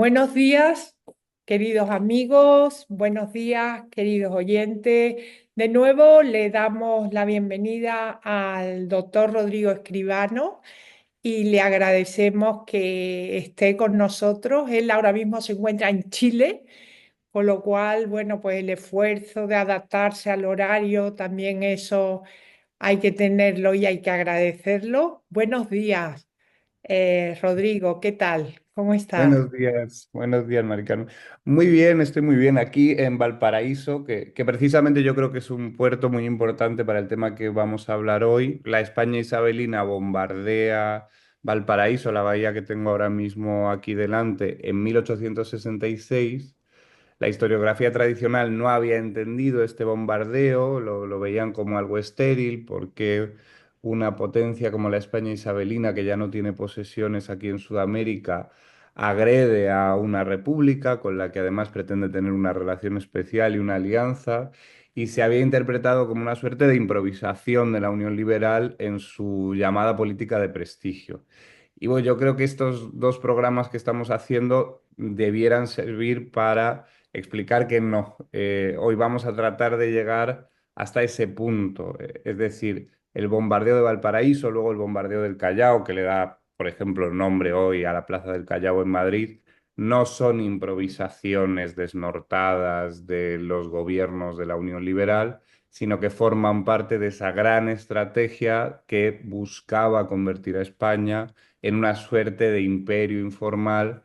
Buenos días, queridos amigos, buenos días, queridos oyentes. De nuevo le damos la bienvenida al doctor Rodrigo Escribano y le agradecemos que esté con nosotros. Él ahora mismo se encuentra en Chile, con lo cual, bueno, pues el esfuerzo de adaptarse al horario, también eso hay que tenerlo y hay que agradecerlo. Buenos días, Rodrigo, ¿qué tal? ¿Cómo estás? Buenos días, Maricano. Muy bien, estoy muy bien aquí en Valparaíso, que precisamente yo creo que es un puerto muy importante para el tema que vamos a hablar hoy. La España isabelina bombardea Valparaíso, la bahía que tengo ahora mismo aquí delante, en 1866. La historiografía tradicional no había entendido este bombardeo, lo veían como algo estéril, porque una potencia como la España isabelina, que ya no tiene posesiones aquí en Sudamérica, agrede a una república con la que además pretende tener una relación especial y una alianza, y se había interpretado como una suerte de improvisación de la Unión Liberal en su llamada política de prestigio. Y bueno, yo creo que estos dos programas que estamos haciendo debieran servir para explicar que no. Hoy vamos a tratar de llegar hasta ese punto, es decir, el bombardeo de Valparaíso, luego el bombardeo del Callao, que le da, por ejemplo, el nombre hoy a la Plaza del Callao en Madrid, no son improvisaciones desnortadas de los gobiernos de la Unión Liberal, sino que forman parte de esa gran estrategia que buscaba convertir a España en una suerte de imperio informal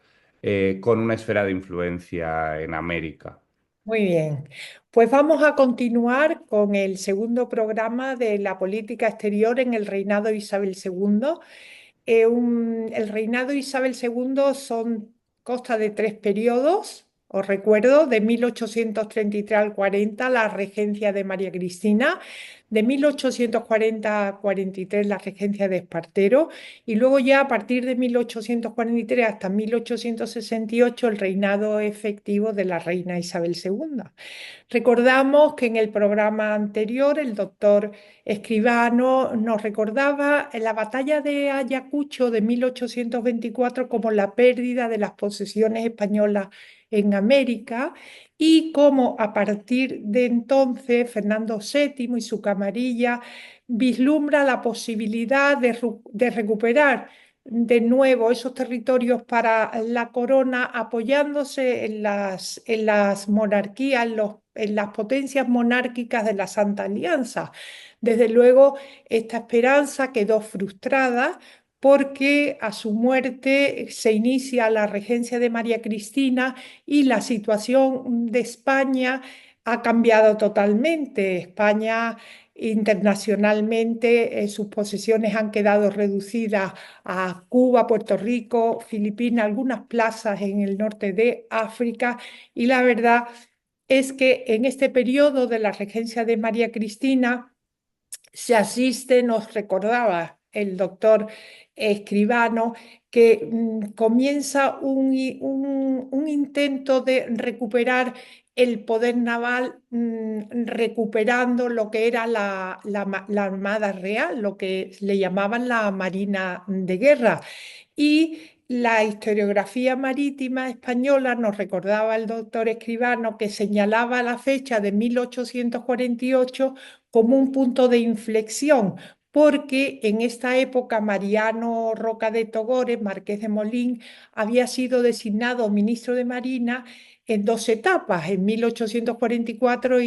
con una esfera de influencia en América. Muy bien, pues vamos a continuar con el segundo programa de la política exterior en el reinado de Isabel II. El reinado de Isabel II consta de tres periodos. Os recuerdo, de 1833 al 40, la regencia de María Cristina, de 1840 a 43, la regencia de Espartero, y luego ya a partir de 1843 hasta 1868, el reinado efectivo de la reina Isabel II. Recordamos que en el programa anterior el doctor Escribano nos recordaba la batalla de Ayacucho de 1824 como la pérdida de las posesiones españolas en América y cómo a partir de entonces Fernando VII y su camarilla vislumbra la posibilidad de recuperar de nuevo esos territorios para la corona apoyándose en las monarquías, en las potencias monárquicas de la Santa Alianza. Desde luego, esta esperanza quedó frustrada porque a su muerte se inicia la regencia de María Cristina y la situación de España ha cambiado totalmente. España internacionalmente, sus posesiones han quedado reducidas a Cuba, Puerto Rico, Filipinas, algunas plazas en el norte de África y la verdad es que en este periodo de la regencia de María Cristina se asiste, nos recordaba el doctor Escribano, que comienza un intento de recuperar el poder naval, recuperando lo que era la Armada Real, lo que le llamaban la Marina de Guerra. Y la historiografía marítima española nos recordaba el doctor Escribano que señalaba la fecha de 1848 como un punto de inflexión, porque en esta época Mariano Roca de Togores, marqués de Molín, había sido designado ministro de Marina en dos etapas, en 1844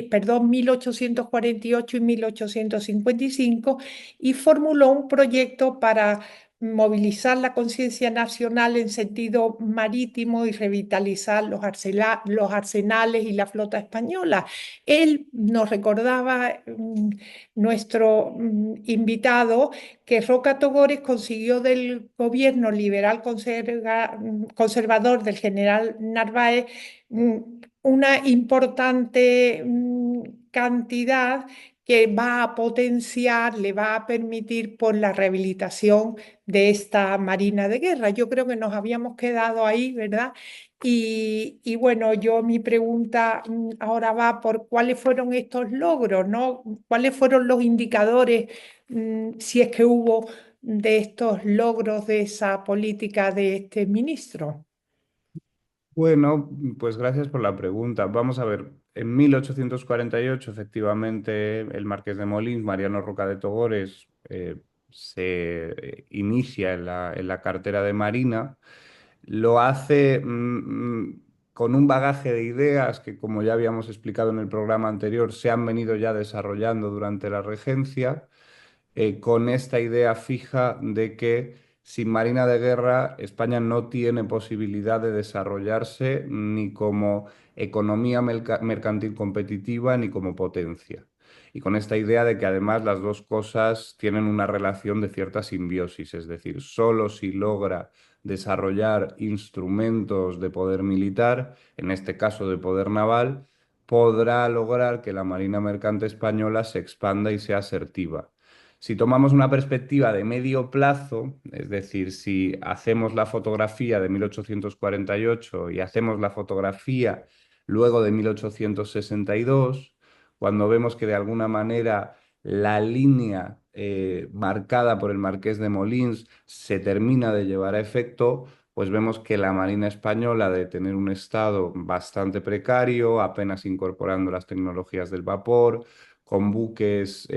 perdón, 1848 y 1855, y formuló un proyecto para movilizar la conciencia nacional en sentido marítimo y revitalizar los arsenales y la flota española. Él nos recordaba, nuestro invitado, que Roca Togores consiguió del gobierno liberal conservador del general Narváez mm, una importante cantidad que va a potenciar, le va a permitir por la rehabilitación de esta Marina de Guerra. Yo creo que nos habíamos quedado ahí, ¿verdad? Y bueno, mi pregunta ahora va por cuáles fueron estos logros, ¿no? ¿Cuáles fueron los indicadores, si es que hubo, de estos logros de esa política de este ministro? Bueno, pues gracias por la pregunta. Vamos a ver, en 1848, efectivamente, el Marqués de Molins, Mariano Roca de Togores, se inicia en la cartera de Marina. Lo hace con un bagaje de ideas que, como ya habíamos explicado en el programa anterior, se han venido ya desarrollando durante la regencia, con esta idea fija de que sin Marina de Guerra España no tiene posibilidad de desarrollarse ni como economía mercantil competitiva ni como potencia. Y con esta idea de que además las dos cosas tienen una relación de cierta simbiosis, es decir, solo si logra desarrollar instrumentos de poder militar, en este caso de poder naval, podrá lograr que la Marina Mercante Española se expanda y sea asertiva. Si tomamos una perspectiva de medio plazo, es decir, si hacemos la fotografía de 1848 y hacemos la fotografía luego de 1862, cuando vemos que de alguna manera la línea marcada por el Marqués de Molins se termina de llevar a efecto, pues vemos que la Marina Española, de tener un estado bastante precario, apenas incorporando las tecnologías del vapor, con buques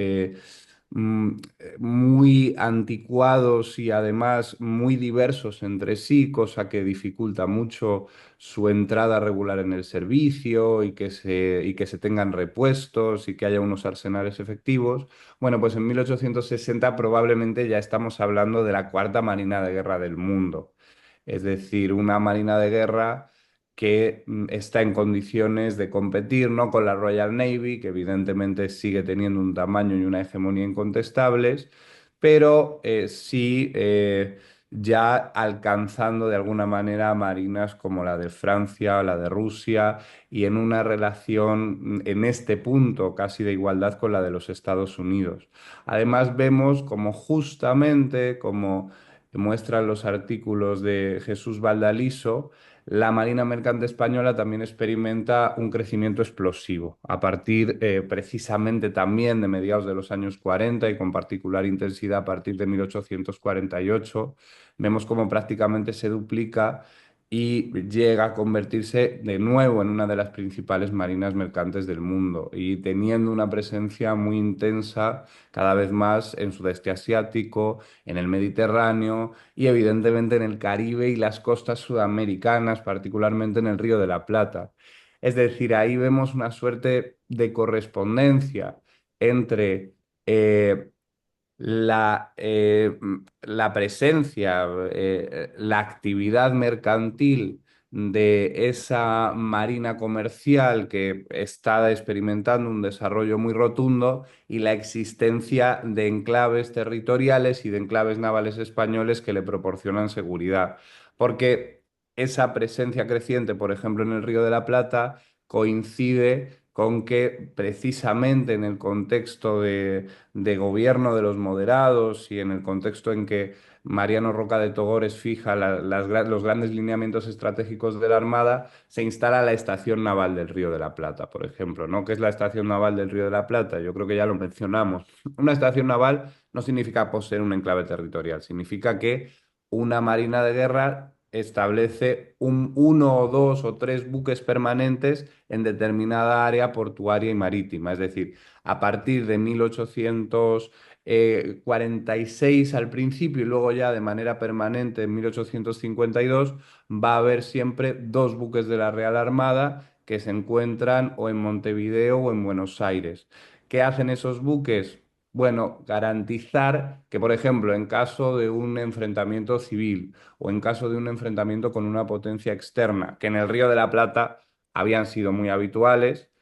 muy anticuados y además muy diversos entre sí, cosa que dificulta mucho su entrada regular en el servicio y que se tengan repuestos y que haya unos arsenales efectivos. Bueno, pues en 1860 probablemente ya estamos hablando de la cuarta Marina de Guerra del mundo. Es decir, una Marina de Guerra que está en condiciones de competir, no con la Royal Navy, que evidentemente sigue teniendo un tamaño y una hegemonía incontestables, pero sí ya alcanzando de alguna manera marinas como la de Francia o la de Rusia y en una relación en este punto casi de igualdad con la de los Estados Unidos. Además vemos como justamente, como muestran los artículos de Jesús Valdaliso, la Marina Mercante Española también experimenta un crecimiento explosivo a partir precisamente también de mediados de los años 40 y con particular intensidad a partir de 1848. Vemos cómo prácticamente se duplica y llega a convertirse de nuevo en una de las principales marinas mercantes del mundo y teniendo una presencia muy intensa cada vez más en sudeste asiático, en el Mediterráneo y evidentemente en el Caribe y las costas sudamericanas, particularmente en el Río de la Plata. Es decir, ahí vemos una suerte de correspondencia entre la presencia, la actividad mercantil de esa marina comercial que está experimentando un desarrollo muy rotundo y la existencia de enclaves territoriales y de enclaves navales españoles que le proporcionan seguridad. Porque esa presencia creciente, por ejemplo, en el Río de la Plata, coincide con que precisamente en el contexto de gobierno de los moderados y en el contexto en que Mariano Roca de Togores fija los grandes lineamientos estratégicos de la Armada, se instala la Estación Naval del Río de la Plata, por ejemplo, ¿no? ¿Qué es la Estación Naval del Río de la Plata? Yo creo que ya lo mencionamos. Una estación naval no significa poseer un enclave territorial, significa que una marina de guerra establece uno o dos o tres buques permanentes en determinada área portuaria y marítima. Es decir, a partir de 1846 al principio y luego ya de manera permanente en 1852 va a haber siempre dos buques de la Real Armada que se encuentran o en Montevideo o en Buenos Aires. ¿Qué hacen esos buques? Bueno, garantizar que, por ejemplo, en caso de un enfrentamiento civil o en caso de un enfrentamiento con una potencia externa, que en el Río de la Plata habían sido muy habituales,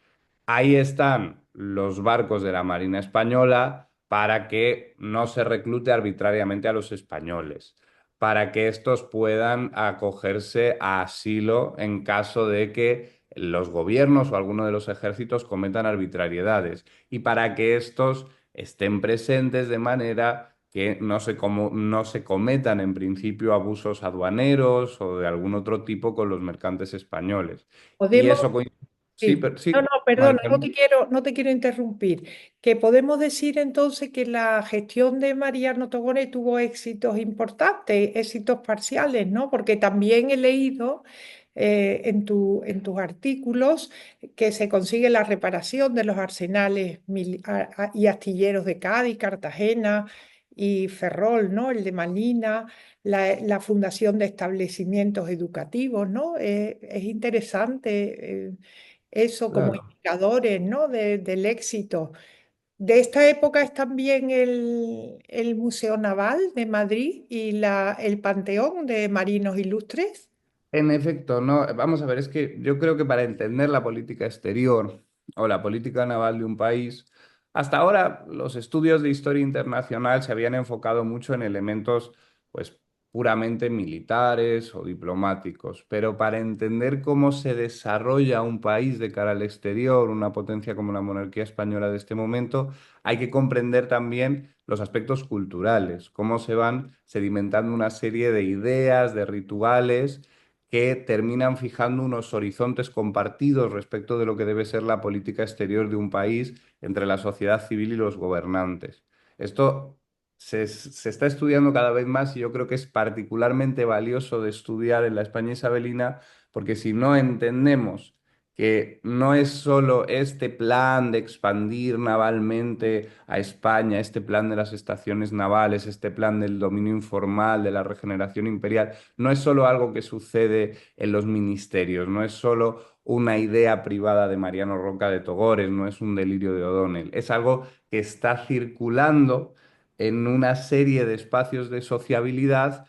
ahí están los barcos de la Marina Española para que no se reclute arbitrariamente a los españoles, para que estos puedan acogerse a asilo en caso de que los gobiernos o alguno de los ejércitos cometan arbitrariedades y para que estos estén presentes de manera que no se cometan en principio abusos aduaneros o de algún otro tipo con los mercantes españoles. Y Podemos eso sí, Sí. pero No, no, sí, perdona, Maricarmen. no te quiero interrumpir. Que podemos decir entonces que la gestión de Mariano Togore tuvo éxitos importantes, éxitos parciales, ¿no? Porque también he leído en tus artículos, que se consigue la reparación de los arsenales y astilleros de Cádiz, Cartagena y Ferrol, ¿no? El de Malina, la fundación de establecimientos educativos, ¿no? Es interesante eso como Claro. indicadores, ¿no? Del éxito. De esta época es también el Museo Naval de Madrid y el Panteón de Marinos Ilustres. En efecto, no, vamos a ver, es que yo creo que para entender la política exterior o la política naval de un país, hasta ahora los estudios de historia internacional se habían enfocado mucho en elementos, pues, puramente militares o diplomáticos, pero para entender cómo se desarrolla un país de cara al exterior, una potencia como la monarquía española de este momento, hay que comprender también los aspectos culturales, cómo se van sedimentando una serie de ideas, de rituales que terminan fijando unos horizontes compartidos respecto de lo que debe ser la política exterior de un país entre la sociedad civil y los gobernantes. Esto se está estudiando cada vez más y yo creo que es particularmente valioso de estudiar en la España isabelina, porque si no entendemos que no es solo este plan de expandir navalmente a España, este plan de las estaciones navales, este plan del dominio informal, de la regeneración imperial, no es solo algo que sucede en los ministerios, no es solo una idea privada de Mariano Roca de Togores, no es un delirio de O'Donnell, es algo que está circulando en una serie de espacios de sociabilidad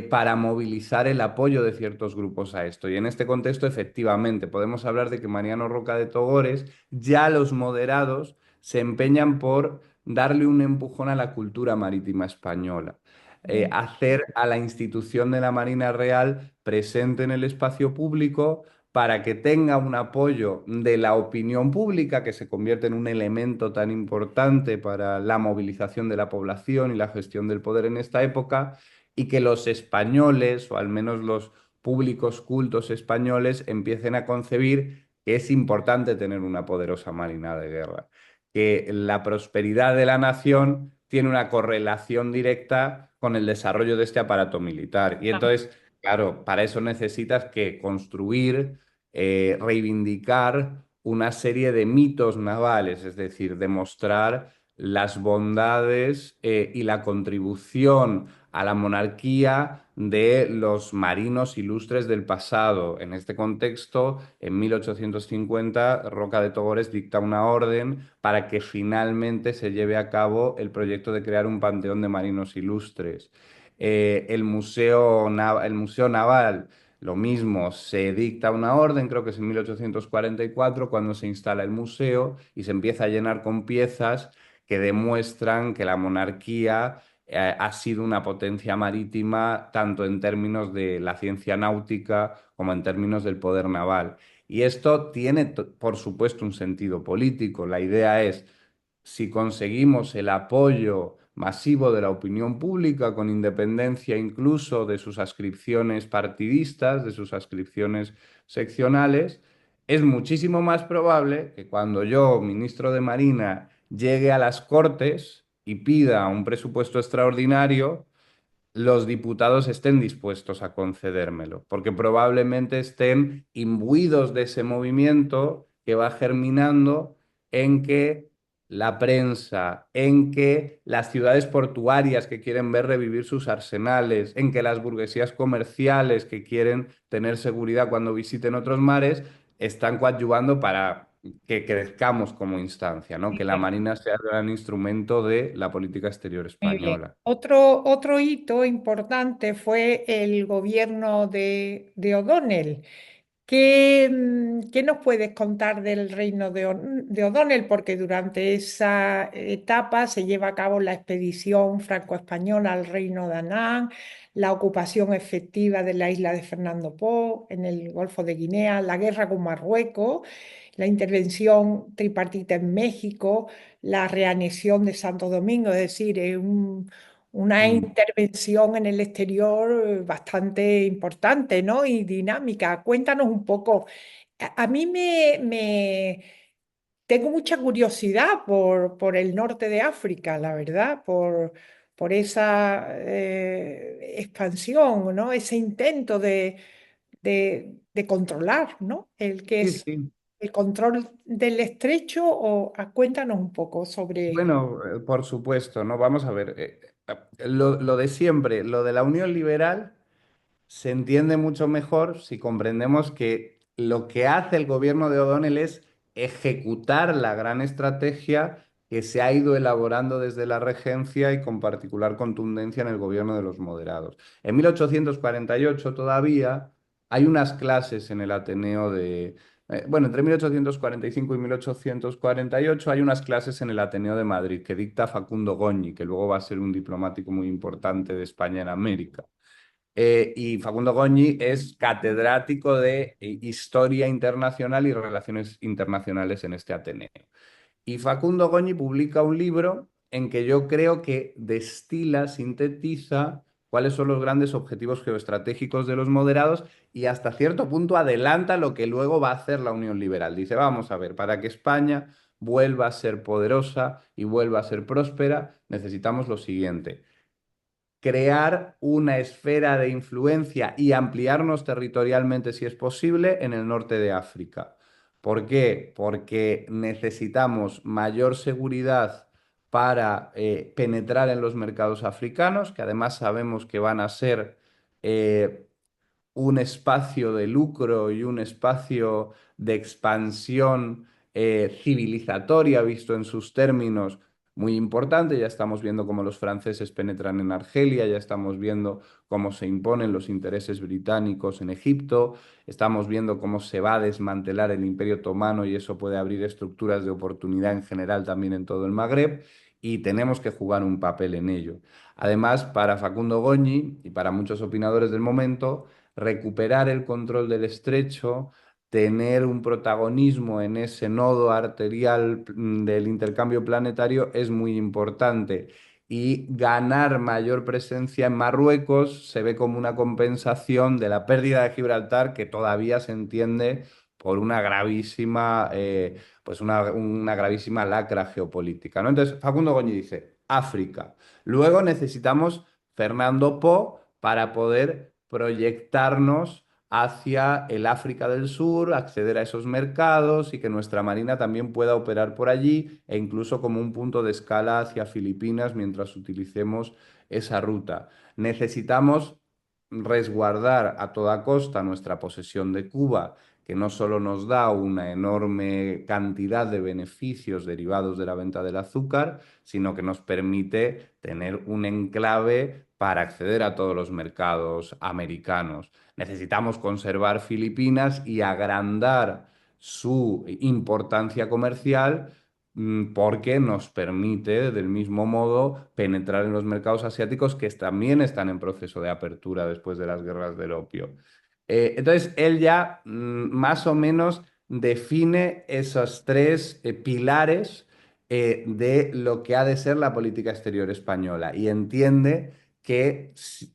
para movilizar el apoyo de ciertos grupos a esto. Y en este contexto, efectivamente, podemos hablar de que Mariano Roca de Togores, ya los moderados se empeñan por darle un empujón a la cultura marítima española, Mm. hacer a la institución de la Marina Real presente en el espacio público para que tenga un apoyo de la opinión pública, que se convierte en un elemento tan importante para la movilización de la población y la gestión del poder en esta época, y que los españoles, o al menos los públicos cultos españoles, empiecen a concebir que es importante tener una poderosa marina de guerra, que la prosperidad de la nación tiene una correlación directa con el desarrollo de este aparato militar. Y entonces, claro, para eso necesitas que construir, reivindicar una serie de mitos navales, es decir, demostrar las bondades y la contribución a la monarquía de los marinos ilustres del pasado. En este contexto, en 1850, Roca de Togores dicta una orden para que finalmente se lleve a cabo el proyecto de crear un panteón de marinos ilustres. El Museo Naval, lo mismo, se dicta una orden, creo que es en 1844, cuando se instala el museo y se empieza a llenar con piezas que demuestran que la monarquía ha sido una potencia marítima tanto en términos de la ciencia náutica como en términos del poder naval. Y esto tiene, por supuesto, un sentido político. La idea es, si conseguimos el apoyo masivo de la opinión pública, con independencia incluso de sus ascripciones partidistas, de sus ascripciones seccionales, es muchísimo más probable que cuando yo, ministro de Marina, llegue a las Cortes y pida un presupuesto extraordinario, los diputados estén dispuestos a concedérmelo, porque probablemente estén imbuidos de ese movimiento que va germinando en que la prensa, en que las ciudades portuarias que quieren ver revivir sus arsenales, en que las burguesías comerciales que quieren tener seguridad cuando visiten otros mares, están coadyuvando para que crezcamos como instancia, ¿no? Que la Marina sea el gran instrumento de la política exterior Muy bien. española. Otro hito importante fue el gobierno de O'Donnell. ¿Qué nos puedes contar del reino de O'Donnell? Porque durante esa etapa se lleva a cabo la expedición franco-española al reino de Anán, la ocupación efectiva de la isla de Fernando Po en el Golfo de Guinea, la guerra con Marruecos, la intervención tripartita en México, la reanexión de Santo Domingo, es decir, una Mm. intervención en el exterior bastante importante, ¿no? Y dinámica. Cuéntanos un poco. A mí tengo mucha curiosidad por el norte de África, la verdad, por esa expansión, ¿no? Ese intento de controlar, ¿no? El que Sí, es sí. el control del estrecho, o cuéntanos un poco sobre... Bueno, por supuesto, ¿no? Vamos a ver, lo de siempre, lo de la Unión Liberal se entiende mucho mejor si comprendemos que lo que hace el gobierno de O'Donnell es ejecutar la gran estrategia que se ha ido elaborando desde la regencia y con particular contundencia en el gobierno de los moderados. En 1848 todavía hay unas clases en el Ateneo de... bueno, entre 1845 y 1848 hay unas clases en el Ateneo de Madrid que dicta Facundo Goñi, que luego va a ser un diplomático muy importante de España en América. Y Facundo Goñi es catedrático de Historia Internacional y Relaciones Internacionales en este Ateneo. Y Facundo Goñi publica un libro en que yo creo que destila, sintetiza cuáles son los grandes objetivos geoestratégicos de los moderados y hasta cierto punto adelanta lo que luego va a hacer la Unión Liberal. Dice, vamos a ver, para que España vuelva a ser poderosa y vuelva a ser próspera, necesitamos lo siguiente: crear una esfera de influencia y ampliarnos territorialmente, si es posible, en el norte de África. ¿Por qué? Porque necesitamos mayor seguridad para penetrar en los mercados africanos, que además sabemos que van a ser eh, un espacio de lucro y un espacio de expansión civilizatoria, visto en sus términos, muy importante. Ya estamos viendo cómo los franceses penetran en Argelia, ya estamos viendo cómo se imponen los intereses británicos en Egipto, estamos viendo cómo se va a desmantelar el Imperio Otomano y eso puede abrir estructuras de oportunidad en general también en todo el Magreb. Y tenemos que jugar un papel en ello. Además, para Facundo Goñi y para muchos opinadores del momento, recuperar el control del estrecho, tener un protagonismo en ese nodo arterial del intercambio planetario es muy importante. Y ganar mayor presencia en Marruecos se ve como una compensación de la pérdida de Gibraltar, que todavía se entiende por una gravísima, pues una gravísima lacra geopolítica, ¿no? Entonces, Facundo Goñi dice, África. Luego necesitamos Fernando Po para poder proyectarnos hacia el África del Sur, acceder a esos mercados y que nuestra marina también pueda operar por allí e incluso como un punto de escala hacia Filipinas mientras utilicemos esa ruta. Necesitamos resguardar a toda costa nuestra posesión de Cuba, que no solo nos da una enorme cantidad de beneficios derivados de la venta del azúcar, sino que nos permite tener un enclave para acceder a todos los mercados americanos. Necesitamos conservar Filipinas y agrandar su importancia comercial porque nos permite, del mismo modo, penetrar en los mercados asiáticos que también están en proceso de apertura después de las guerras del opio. Entonces, él ya más o menos define esos tres pilares de lo que ha de ser la política exterior española y entiende que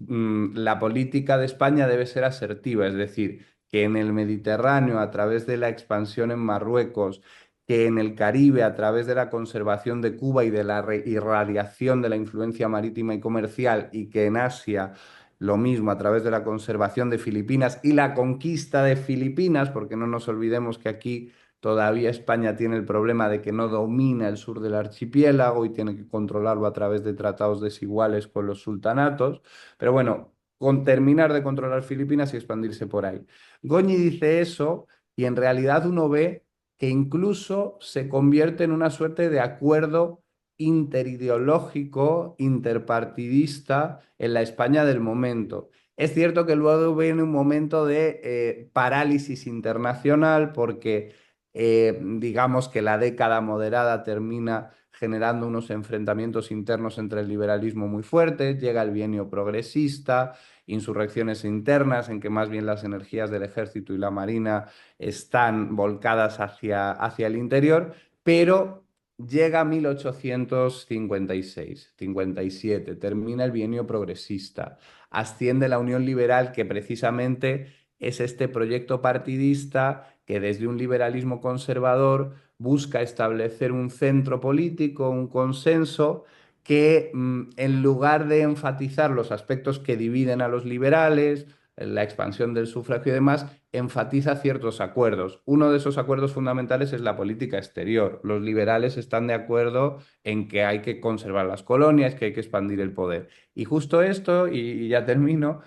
la política de España debe ser asertiva, es decir, que en el Mediterráneo, a través de la expansión en Marruecos, que en el Caribe, a través de la conservación de Cuba y de la irradiación de la influencia marítima y comercial, y que en Asia lo mismo a través de la conservación de Filipinas y la conquista de Filipinas, porque no nos olvidemos que aquí todavía España tiene el problema de que no domina el sur del archipiélago y tiene que controlarlo a través de tratados desiguales con los sultanatos. Pero bueno, con terminar de controlar Filipinas y expandirse por ahí. Goñi dice eso y en realidad uno ve que incluso se convierte en una suerte de acuerdo interideológico, interpartidista en la España del momento. Es cierto que luego viene un momento de parálisis internacional porque digamos que la década moderada termina generando unos enfrentamientos internos entre el liberalismo muy fuertes, llega el bienio progresista, insurrecciones internas en que más bien las energías del ejército y la marina están volcadas hacia el interior, pero llega 1856, 57, termina el bienio progresista, asciende la Unión Liberal, que precisamente es este proyecto partidista que desde un liberalismo conservador busca establecer un centro político, un consenso que en lugar de enfatizar los aspectos que dividen a los liberales, la expansión del sufragio y demás, enfatiza ciertos acuerdos. Uno de esos acuerdos fundamentales es la política exterior. Los liberales están de acuerdo en que hay que conservar las colonias, que hay que expandir el poder. Y justo esto, y ya termino,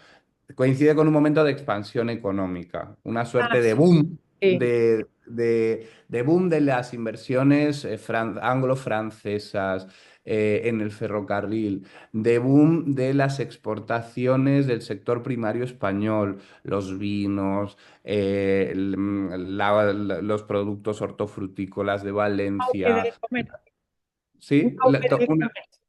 coincide con un momento de expansión económica, una Ah, suerte de boom, sí. de boom de las inversiones anglo-francesas en el ferrocarril, de boom de las exportaciones del sector primario español, los vinos, los productos hortofrutícolas de Auge Valencia. del comercio. Un Sí, auge del comercio.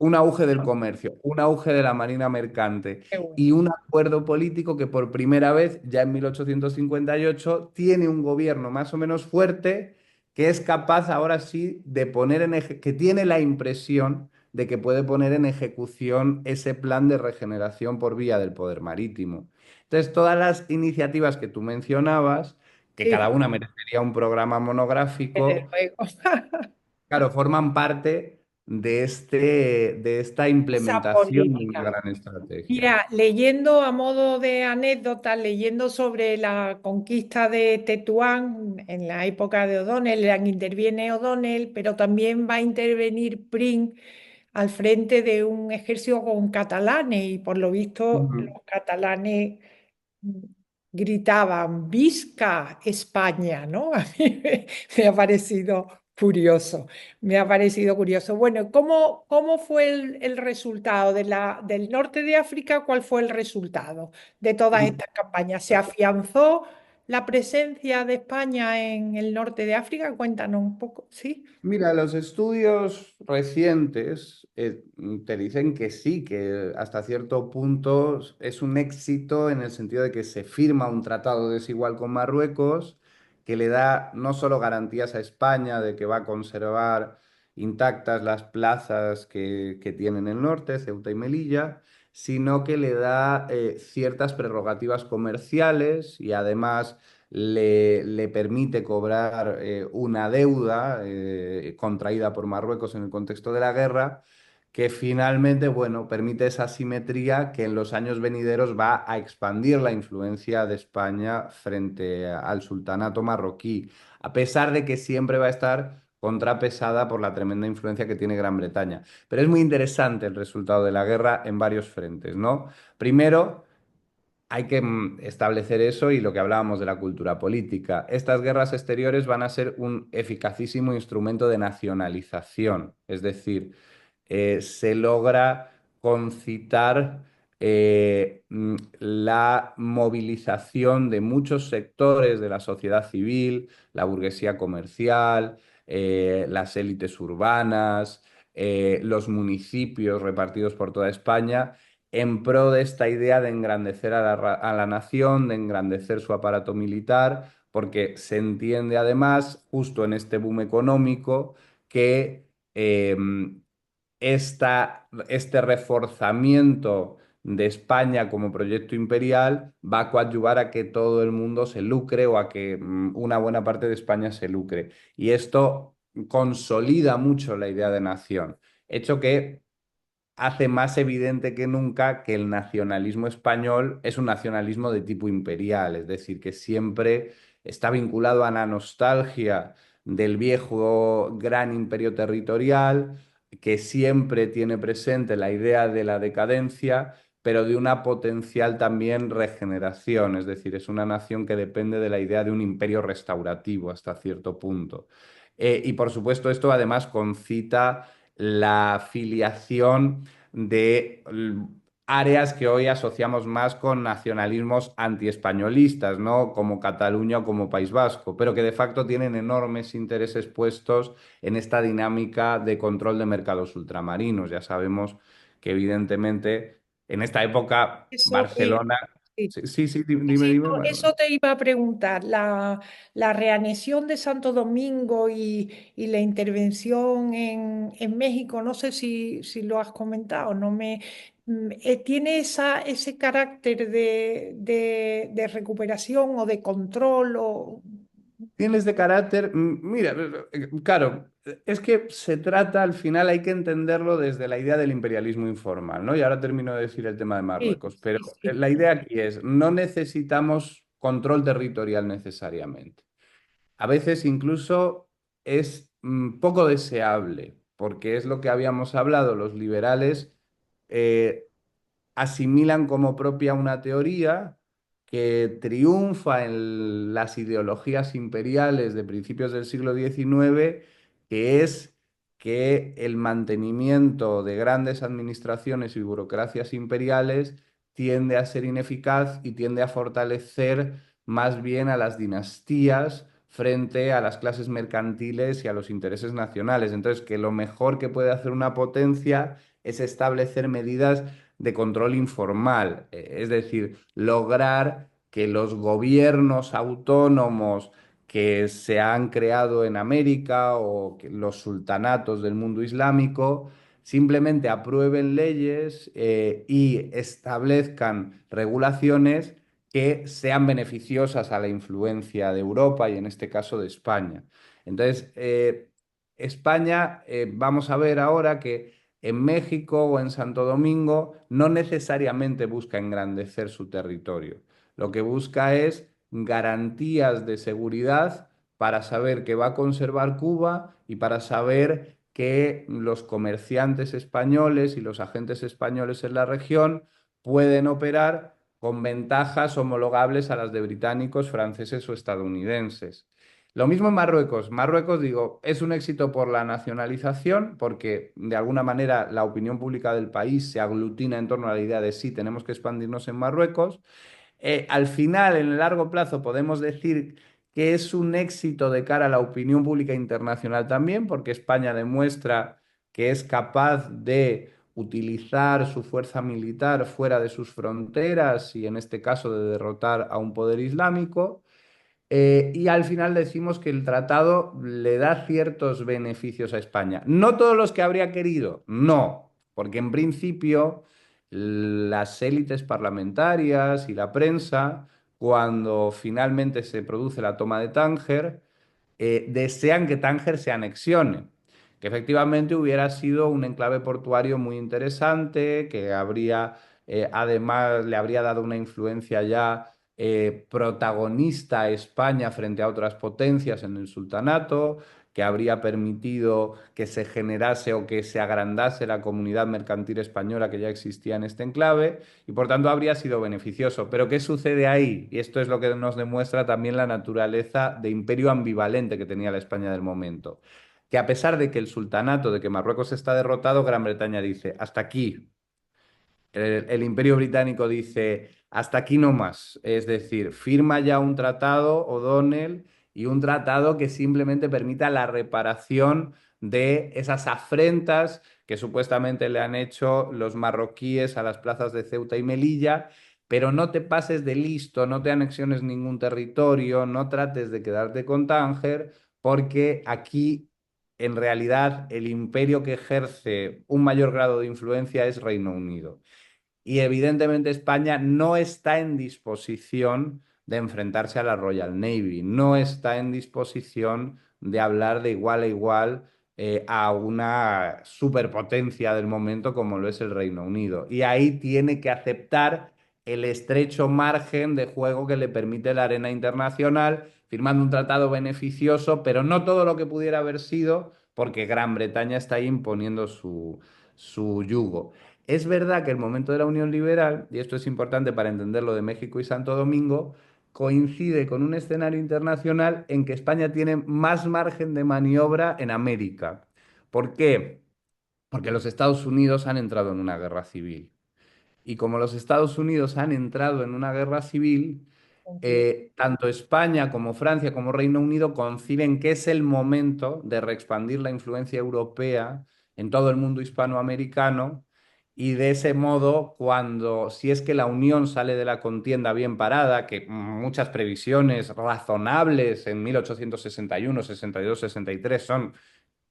un auge del comercio, un auge de la marina mercante Qué bueno. y un acuerdo político que por primera vez, ya en 1858, tiene un gobierno más o menos fuerte que es capaz ahora sí de poner que tiene la impresión de que puede poner en ejecución ese plan de regeneración por vía del poder marítimo. Entonces, todas las iniciativas que tú mencionabas, que cada Sí, una merecería un programa desde monográfico, luego. claro, forman parte de esta Esa implementación de una política. gran estrategia. Mira, leyendo a modo de anécdota, leyendo sobre la conquista de Tetuán en la época de O'Donnell, interviene O'Donnell, pero también va a intervenir Prim al frente de un ejército con catalanes y por lo visto Ujú. los catalanes mm, gritaban Visca España, ¿no? A mí me ha parecido curioso, me ha parecido curioso. Bueno, ¿cómo fue el resultado del norte de África? ¿Cuál fue el resultado de todas estas campañas? ¿Se afianzó la presencia de España en el norte de África? Cuéntanos un poco, ¿sí? Mira, los estudios recientes te dicen que sí, que hasta cierto punto es un éxito en el sentido de que se firma un tratado desigual con Marruecos que le da no solo garantías a España de que va a conservar intactas las plazas que tiene en el norte, Ceuta y Melilla, sino que le da ciertas prerrogativas comerciales y además le permite cobrar una deuda contraída por Marruecos en el contexto de la guerra, que finalmente, bueno, permite esa simetría que en los años venideros va a expandir la influencia de España frente al sultanato marroquí, a pesar de que siempre va a estar contrapesada por la tremenda influencia que tiene Gran Bretaña. Pero es muy interesante el resultado de la guerra en varios frentes, ¿no? Primero, hay que establecer eso y lo que hablábamos de la cultura política. Estas guerras exteriores van a ser un eficacísimo instrumento de nacionalización, es decir, se logra concitar la movilización de muchos sectores de la sociedad civil, la burguesía comercial, las élites urbanas, los municipios repartidos por toda España en pro de esta idea de engrandecer a la nación, de engrandecer su aparato militar, porque se entiende además, justo en este boom económico, que este reforzamiento de España como proyecto imperial va a coadyuvar a que todo el mundo se lucre o a que una buena parte de España se lucre. Y esto consolida mucho la idea de nación, hecho que hace más evidente que nunca que el nacionalismo español es un nacionalismo de tipo imperial, es decir, que siempre está vinculado a la nostalgia del viejo gran imperio territorial, que siempre tiene presente la idea de la decadencia, pero de una potencial también regeneración, es decir, es una nación que depende de la idea de un imperio restaurativo hasta cierto punto. Y por supuesto esto además concita la filiación de áreas que hoy asociamos más con nacionalismos antiespañolistas, ¿no? Como Cataluña o como País Vasco, pero que de facto tienen enormes intereses puestos en esta dinámica de control de mercados ultramarinos. Ya sabemos que evidentemente en esta época Eso, Barcelona... sí. Sí, sí, sí, dime, Sí, dime. no, eso te iba a preguntar, la reanexión de Santo Domingo y la intervención en México, no sé si lo has comentado, ¿tiene ese carácter de recuperación o de control? Tienes de carácter, mira, claro, es que se trata, al final hay que entenderlo desde la idea del imperialismo informal, ¿no? Y ahora termino de decir el tema de Sí, Marruecos, pero sí, sí. la idea aquí es, no necesitamos control territorial necesariamente. A veces incluso es poco deseable, porque es lo que habíamos hablado, los liberales eh, asimilan como propia una teoría que triunfa en las ideologías imperiales de principios del siglo XIX, que es que el mantenimiento de grandes administraciones y burocracias imperiales tiende a ser ineficaz y tiende a fortalecer más bien a las dinastías frente a las clases mercantiles y a los intereses nacionales. Entonces, que lo mejor que puede hacer una potencia es establecer medidas de control informal, es decir, lograr que los gobiernos autónomos que se han creado en América o que los sultanatos del mundo islámico simplemente aprueben leyes y establezcan regulaciones que sean beneficiosas a la influencia de Europa y en este caso de España. Entonces, España, vamos a ver ahora que en México o en Santo Domingo no necesariamente busca engrandecer su territorio. Lo que busca es garantías de seguridad para saber que va a conservar Cuba y para saber que los comerciantes españoles y los agentes españoles en la región pueden operar con ventajas homologables a las de británicos, franceses o estadounidenses. Lo mismo en Marruecos. Marruecos, digo, es un éxito por la nacionalización, porque de alguna manera la opinión pública del país se aglutina en torno a la idea de sí, tenemos que expandirnos en Marruecos. Al final, en el largo plazo, podemos decir que es un éxito de cara a la opinión pública internacional también, porque España demuestra que es capaz de utilizar su fuerza militar fuera de sus fronteras y en este caso de derrotar a un poder islámico. Y al final decimos que el tratado le da ciertos beneficios a España. No todos los que habría querido, no, porque en principio las élites parlamentarias y la prensa, cuando finalmente se produce la toma de Tánger, desean que Tánger se anexione, que efectivamente hubiera sido un enclave portuario muy interesante, que habría, además le habría dado una influencia ya protagonista a España frente a otras potencias en el sultanato, que habría permitido que se generase o que se agrandase la comunidad mercantil española que ya existía en este enclave y por tanto habría sido beneficioso. Pero ¿qué sucede ahí? Y esto es lo que nos demuestra también la naturaleza de imperio ambivalente que tenía la España del momento. Que a pesar de que el sultanato, de que Marruecos está derrotado, Gran Bretaña dice, hasta aquí, el Imperio Británico dice, hasta aquí no más. Es decir, firma ya un tratado, O'Donnell, y un tratado que simplemente permita la reparación de esas afrentas que supuestamente le han hecho los marroquíes a las plazas de Ceuta y Melilla, pero no te pases de listo, no te anexiones ningún territorio, no trates de quedarte con Tánger, porque aquí en realidad el imperio que ejerce un mayor grado de influencia es Reino Unido. Y evidentemente España no está en disposición de enfrentarse a la Royal Navy, no está en disposición de hablar de igual a igual a una superpotencia del momento como lo es el Reino Unido. Y ahí tiene que aceptar el estrecho margen de juego que le permite la arena internacional, firmando un tratado beneficioso, pero no todo lo que pudiera haber sido, porque Gran Bretaña está ahí imponiendo su yugo. Es verdad que el momento de la Unión Liberal, y esto es importante para entender lo de México y Santo Domingo, coincide con un escenario internacional en que España tiene más margen de maniobra en América. ¿Por qué? Porque los Estados Unidos han entrado en una guerra civil. Y como los Estados Unidos han entrado en una guerra civil, Entiendo. tanto España como Francia como Reino Unido conciben que es el momento de reexpandir la influencia europea en todo el mundo hispanoamericano y de ese modo, cuando, si es que la Unión sale de la contienda bien parada, que muchas previsiones razonables en 1861, 62, 63 son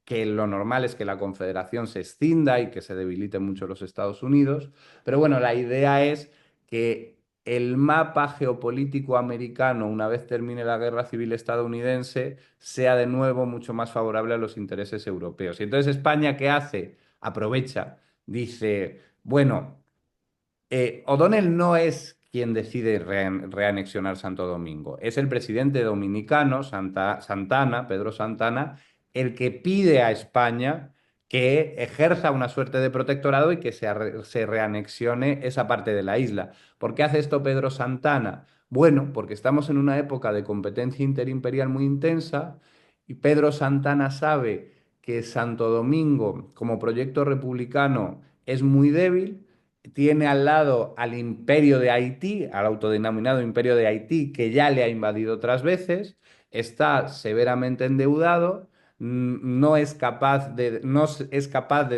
que lo normal es que la Confederación se escinda y que se debiliten mucho los Estados Unidos, pero bueno, la idea es que el mapa geopolítico americano, una vez termine la guerra civil estadounidense, sea de nuevo mucho más favorable a los intereses europeos. Y entonces España, ¿qué hace? Aprovecha, dice, bueno, O'Donnell no es quien decide reanexionar Santo Domingo, es el presidente dominicano, Santana, Pedro Santana, el que pide a España que ejerza una suerte de protectorado y que se reanexione esa parte de la isla. ¿Por qué hace esto Pedro Santana? Bueno, porque estamos en una época de competencia interimperial muy intensa y Pedro Santana sabe que Santo Domingo, como proyecto republicano, es muy débil. Tiene al lado al imperio de Haití, al autodenominado imperio de Haití, que ya le ha invadido otras veces, está severamente endeudado, no es capaz de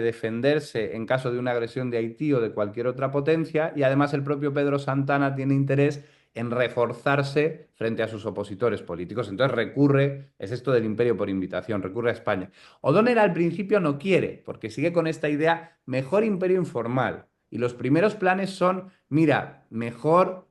defenderse en caso de una agresión de Haití o de cualquier otra potencia, y además el propio Pedro Santana tiene interés en reforzarse frente a sus opositores políticos. Entonces recurre, es esto del imperio por invitación, recurre a España. O'Donnell al principio no quiere, porque sigue con esta idea, mejor imperio informal. Y los primeros planes son, mira, mejor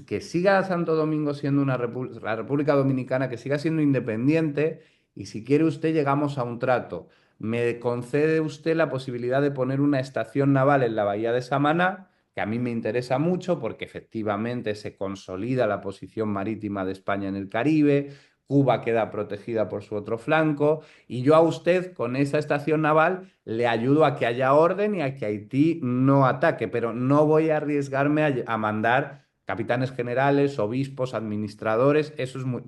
que siga Santo Domingo siendo la República Dominicana, que siga siendo independiente, y si quiere usted llegamos a un trato. Me concede usted la posibilidad de poner una estación naval en la bahía de Samaná, que a mí me interesa mucho porque efectivamente se consolida la posición marítima de España en el Caribe, Cuba queda protegida por su otro flanco, y yo a usted con esa estación naval le ayudo a que haya orden y a que Haití no ataque, pero no voy a arriesgarme a mandar capitanes generales, obispos, administradores,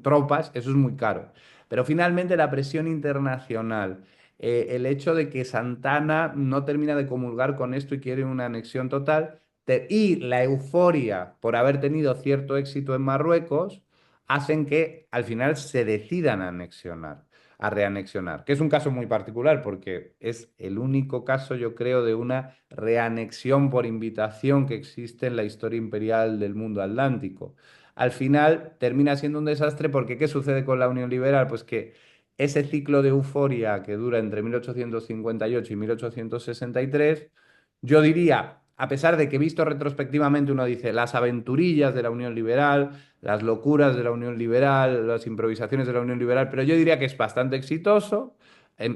tropas, eso es muy caro. Pero finalmente la presión internacional, el hecho de que Santana no termina de comulgar con esto y quiere una anexión total, y la euforia por haber tenido cierto éxito en Marruecos, hacen que al final se decidan a reanexionar, que es un caso muy particular porque es el único caso, yo creo, de una reanexión por invitación que existe en la historia imperial del mundo atlántico. Al final termina siendo un desastre porque ¿qué sucede con la Unión Liberal? Pues que ese ciclo de euforia que dura entre 1858 y 1863, yo diría, a pesar de que visto retrospectivamente uno dice las aventurillas de la Unión Liberal, las locuras de la Unión Liberal, las improvisaciones de la Unión Liberal, pero yo diría que es bastante exitoso.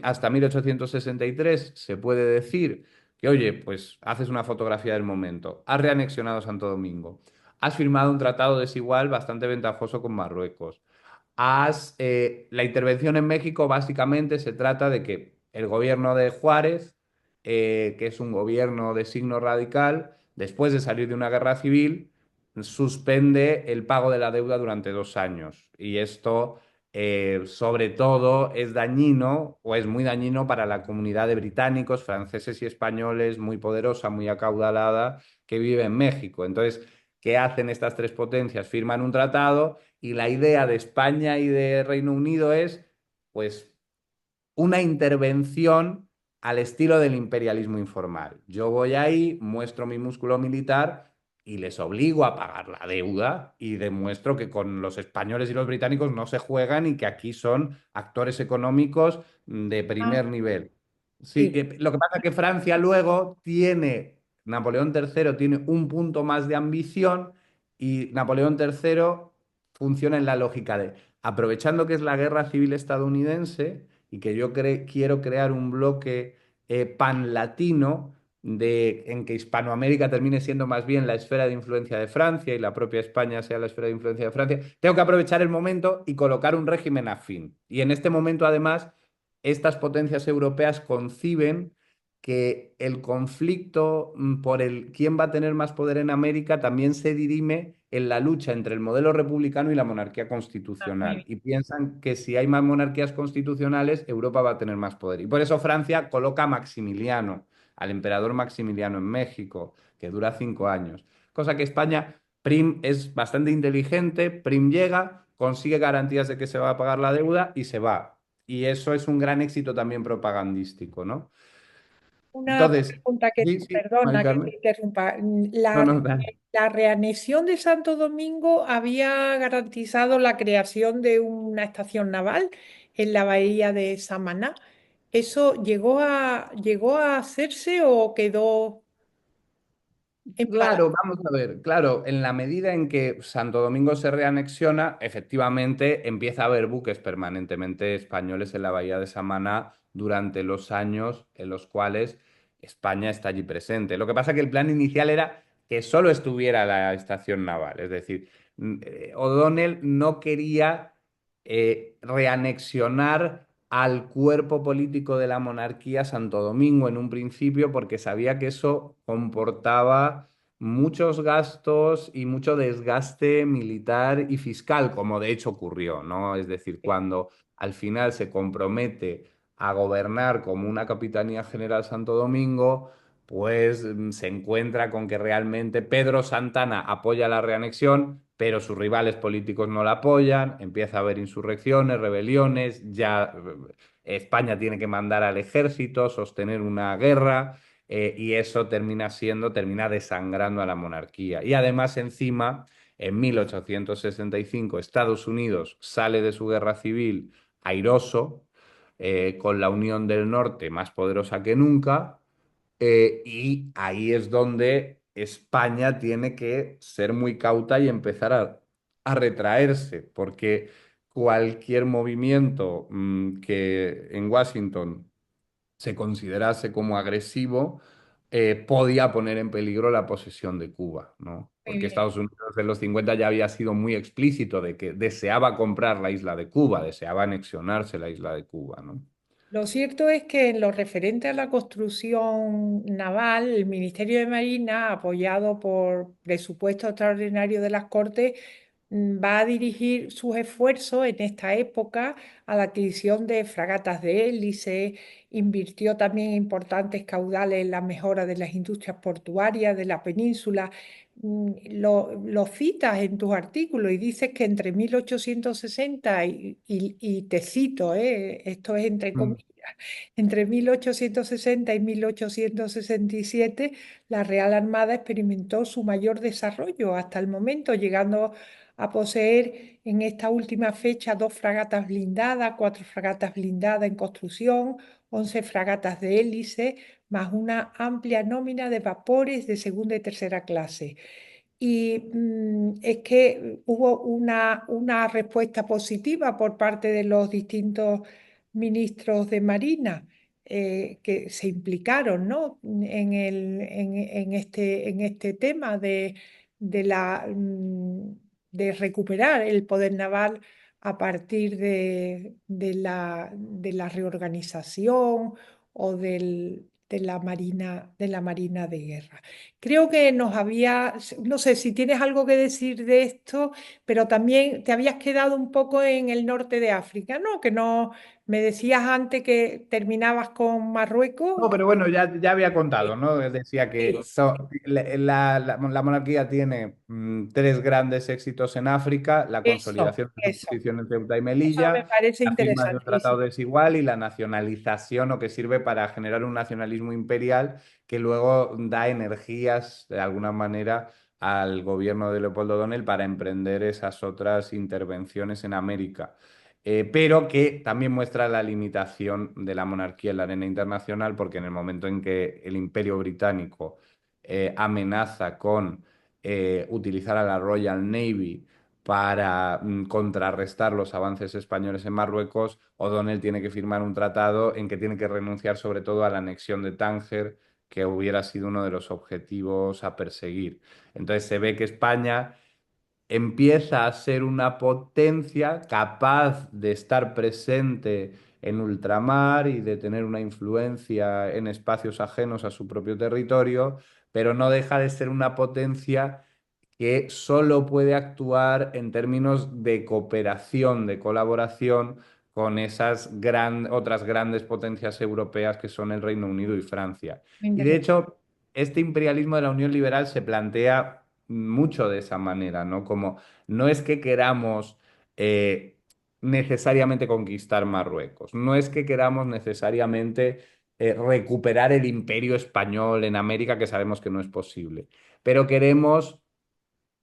Hasta 1863 se puede decir que, oye, pues haces una fotografía del momento, has reanexionado Santo Domingo, has firmado un tratado desigual bastante ventajoso con Marruecos. La intervención en México básicamente se trata de que el gobierno de Juárez, que es un gobierno de signo radical, después de salir de una guerra civil, suspende el pago de la deuda durante 2 años. Y esto, sobre todo, es dañino o es muy dañino para la comunidad de británicos, franceses y españoles muy poderosa, muy acaudalada, que vive en México. Entonces, ¿qué hacen estas tres potencias? Firman un tratado y la idea de España y de Reino Unido es, pues, una intervención al estilo del imperialismo informal. Yo voy ahí, muestro mi músculo militar y les obligo a pagar la deuda y demuestro que con los españoles y los británicos no se juegan y que aquí son actores económicos de Ah, primer nivel. Sí, sí. lo que pasa es que Francia luego tiene, Napoleón III tiene un punto más de ambición y Napoleón III funciona en la lógica de, aprovechando que es la guerra civil estadounidense, y que yo quiero crear un bloque panlatino en que Hispanoamérica termine siendo más bien la esfera de influencia de Francia y la propia España sea la esfera de influencia de Francia, tengo que aprovechar el momento y colocar un régimen afín. Y en este momento, además, estas potencias europeas conciben que el conflicto por el quién va a tener más poder en América también se dirime en la lucha entre el modelo republicano y la monarquía Ah, muy constitucional. bien. Y piensan que si hay más monarquías constitucionales, Europa va a tener más poder. Y por eso Francia coloca a Maximiliano, al emperador Maximiliano en México, que dura 5 años. Cosa que España, Prim es bastante inteligente, Prim llega, consigue garantías de que se va a pagar la deuda y se va. Y eso es un gran éxito también propagandístico, ¿no? Una Entonces, pregunta que, sí, sí, Mari perdona que te Carmen. interrumpa. No, no, dale. La reanexión de Santo Domingo había garantizado la creación de una estación naval en la bahía de Samaná. ¿Eso llegó a hacerse o quedó? Claro, vamos a ver, claro, en la medida en que Santo Domingo se reanexiona, efectivamente empieza a haber buques permanentemente españoles en la bahía de Samaná durante los años en los cuales España está allí presente. Lo que pasa es que el plan inicial era que solo estuviera la estación naval, es decir, O'Donnell no quería reanexionar al cuerpo político de la monarquía Santo Domingo en un principio porque sabía que eso comportaba muchos gastos y mucho desgaste militar y fiscal, como de hecho ocurrió, ¿no? Es decir, cuando al final se compromete a gobernar como una Capitanía General Santo Domingo, pues se encuentra con que realmente Pedro Santana apoya la reanexión, pero sus rivales políticos no la apoyan, empieza a haber insurrecciones, rebeliones, ya España tiene que mandar al ejército, sostener una guerra, y eso termina desangrando a la monarquía. Y además, encima, en 1865, Estados Unidos sale de su guerra civil airoso, con la Unión del Norte más poderosa que nunca, y ahí es donde España tiene que ser muy cauta y empezar a retraerse, porque cualquier movimiento que en Washington se considerase como agresivo, podía poner en peligro la posesión de Cuba, ¿no? Muy Porque bien. Estados Unidos en los 50 ya había sido muy explícito de que deseaba comprar la isla de Cuba, deseaba anexionarse la isla de Cuba, ¿no? Lo cierto es que en lo referente a la construcción naval, el Ministerio de Marina, apoyado por presupuesto extraordinario de las Cortes, va a dirigir sus esfuerzos en esta época a la adquisición de fragatas de hélice, invirtió también importantes caudales en la mejora de las industrias portuarias de la península. Lo citas en tus artículos y dices que entre 1860 y te cito, esto es entre Mm. comillas, entre 1860 y 1867, la Real Armada experimentó su mayor desarrollo hasta el momento, llegando a poseer en esta última fecha dos fragatas blindadas, cuatro fragatas blindadas en construcción, 11 fragatas de hélice, más una amplia nómina de vapores de segunda y tercera clase. Y es que hubo una respuesta positiva por parte de los distintos ministros de Marina, que se implicaron, ¿no? En este tema de recuperar el poder naval a partir de la reorganización o de la Marina de Guerra. Creo que no sé si tienes algo que decir de esto, pero también te habías quedado un poco en el norte de África, ¿no? Que no, me decías antes que terminabas con No, Marruecos. pero bueno, ya había contado, Sí, ¿no? Decía que sí, la monarquía tiene tres grandes éxitos en África: la eso, consolidación de su eso. posición en Ceuta y Eso me Melilla, parece la firma de un tratado interesantísimo. desigual y la nacionalización, o que sirve para generar un nacionalismo imperial que luego da energías, de alguna manera, al gobierno de Leopoldo O'Donnell para emprender esas otras intervenciones en América, pero que también muestra la limitación de la monarquía en la arena internacional, porque en el momento en que el Imperio Británico amenaza con utilizar a la Royal Navy para contrarrestar los avances españoles en Marruecos, O'Donnell tiene que firmar un tratado en que tiene que renunciar sobre todo a la anexión de Tánger, que hubiera sido uno de los objetivos a perseguir. Entonces se ve que España empieza a ser una potencia capaz de estar presente en ultramar y de tener una influencia en espacios ajenos a su propio territorio, pero no deja de ser una potencia que solo puede actuar en términos de cooperación, de colaboración con esas otras grandes potencias europeas que son el Reino Unido y Francia. Muy Y de interesante. hecho, este imperialismo de la Unión Liberal se plantea mucho de esa manera, ¿no? Como no es que queramos necesariamente conquistar Marruecos, no es que queramos necesariamente recuperar el imperio español en América, que sabemos que no es posible, pero queremos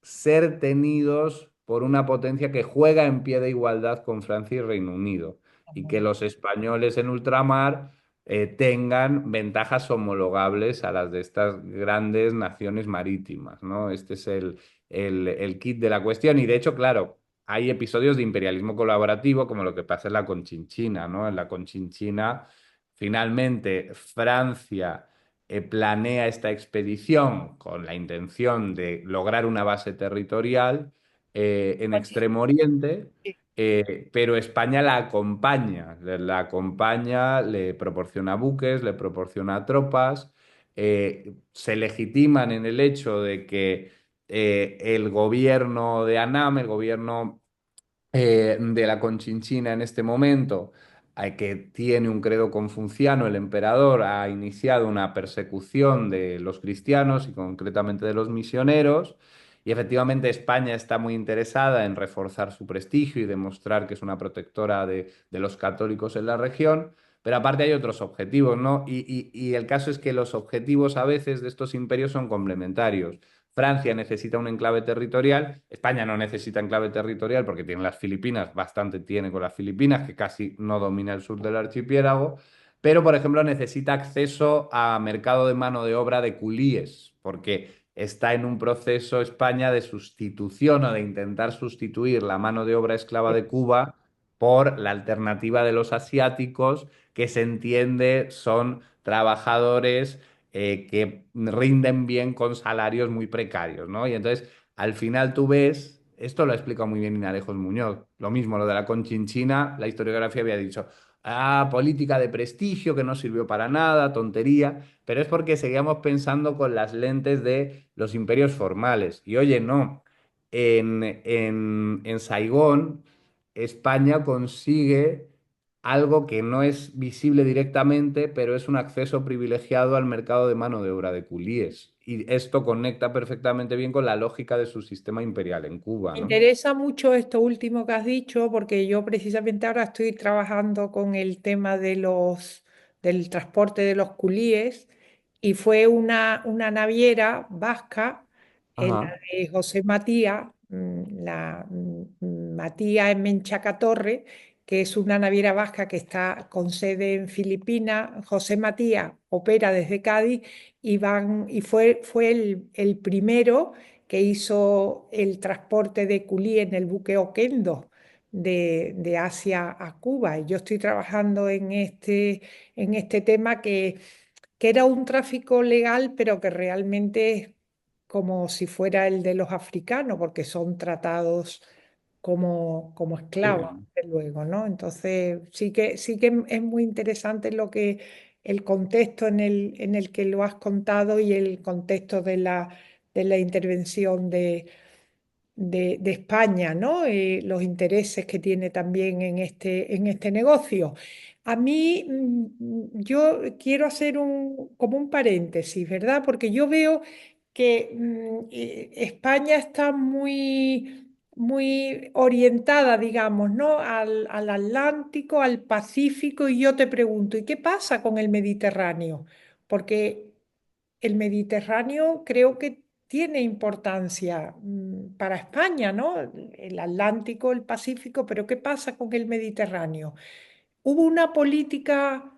ser tenidos por una potencia que juega en pie de igualdad con Francia y Reino Unido, y que los españoles en ultramar tengan ventajas homologables a las de estas grandes naciones marítimas, ¿no? Este es el kit de la cuestión. Y de hecho, claro, hay episodios de imperialismo colaborativo, como lo que pasa en la Conchinchina, ¿no? En la Conchinchina, finalmente, Francia planea esta expedición con la intención de lograr una base territorial en Extremo Oriente, pero España la acompaña, le proporciona buques, le proporciona tropas, se legitiman en el hecho de que el gobierno de Anam, el gobierno de la Conchinchina en este momento, que tiene un credo confuciano, el emperador ha iniciado una persecución de los cristianos y concretamente de los misioneros. Y efectivamente España está muy interesada en reforzar su prestigio y demostrar que es una protectora de los católicos en la región, pero aparte hay otros objetivos, ¿no? Y el caso es que los objetivos a veces de estos imperios son complementarios. Francia necesita un enclave territorial, España no necesita enclave territorial porque tiene las Filipinas, bastante tiene con las Filipinas, que casi no domina el sur del archipiélago, pero por ejemplo necesita acceso a mercado de mano de obra de culíes, porque está en un proceso España de sustitución o de intentar sustituir la mano de obra esclava de Cuba por la alternativa de los asiáticos, que se entiende son trabajadores que rinden bien con salarios muy precarios, ¿no? Y entonces, al final tú ves, esto lo ha explicado muy bien Inalejos Muñoz, lo mismo, lo de la Conchinchina, la historiografía había dicho, política de prestigio que no sirvió para nada, tontería, pero es porque seguíamos pensando con las lentes de los imperios formales. Y oye, no, en Saigón, España consigue algo que no es visible directamente, pero es un acceso privilegiado al mercado de mano de obra de culíes. Y esto conecta perfectamente bien con la lógica de su sistema imperial en Cuba, Me ¿no? interesa mucho esto último que has dicho, porque yo precisamente ahora estoy trabajando con el tema del transporte de los culíes y fue una naviera vasca, la Ajá. de José Matías, Matías en Menchacatorre, que es una naviera vasca que está con sede en Filipinas. José Matías opera desde Cádiz y fue el primero que hizo el transporte de culí en el buque Oquendo de Asia a Cuba. Y yo estoy trabajando en este tema que era un tráfico legal, pero que realmente es como si fuera el de los africanos, porque son tratados como esclavos, Sí. desde luego, ¿no? Entonces, sí que es muy interesante el contexto en el que lo has contado y el contexto de la intervención de España, ¿no? Los intereses que tiene también en este negocio. A mí, yo quiero hacer como un paréntesis, ¿verdad? Porque yo veo que España está muy orientada, digamos, ¿no? Al Atlántico, al Pacífico, y yo te pregunto, ¿y qué pasa con el Mediterráneo? Porque el Mediterráneo creo que tiene importancia para España, ¿no? El Atlántico, el Pacífico, pero ¿qué pasa con el Mediterráneo? ¿Hubo una política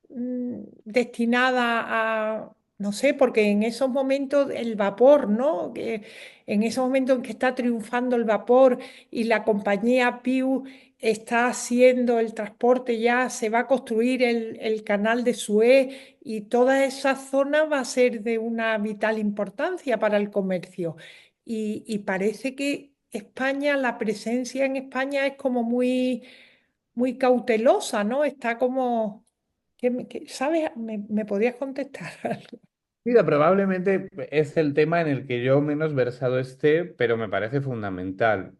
destinada a, no sé, porque en esos momentos el vapor, ¿no? En esos momentos en que está triunfando el vapor y la compañía Piu está haciendo el transporte ya, se va a construir el canal de Suez y toda esa zona va a ser de una vital importancia para el comercio. Y parece que España, la presencia en España es como muy cautelosa, ¿no? Está como, ¿sabes? ¿Me podrías contestar algo? Mira, probablemente es el tema en el que yo menos versado esté, pero me parece fundamental.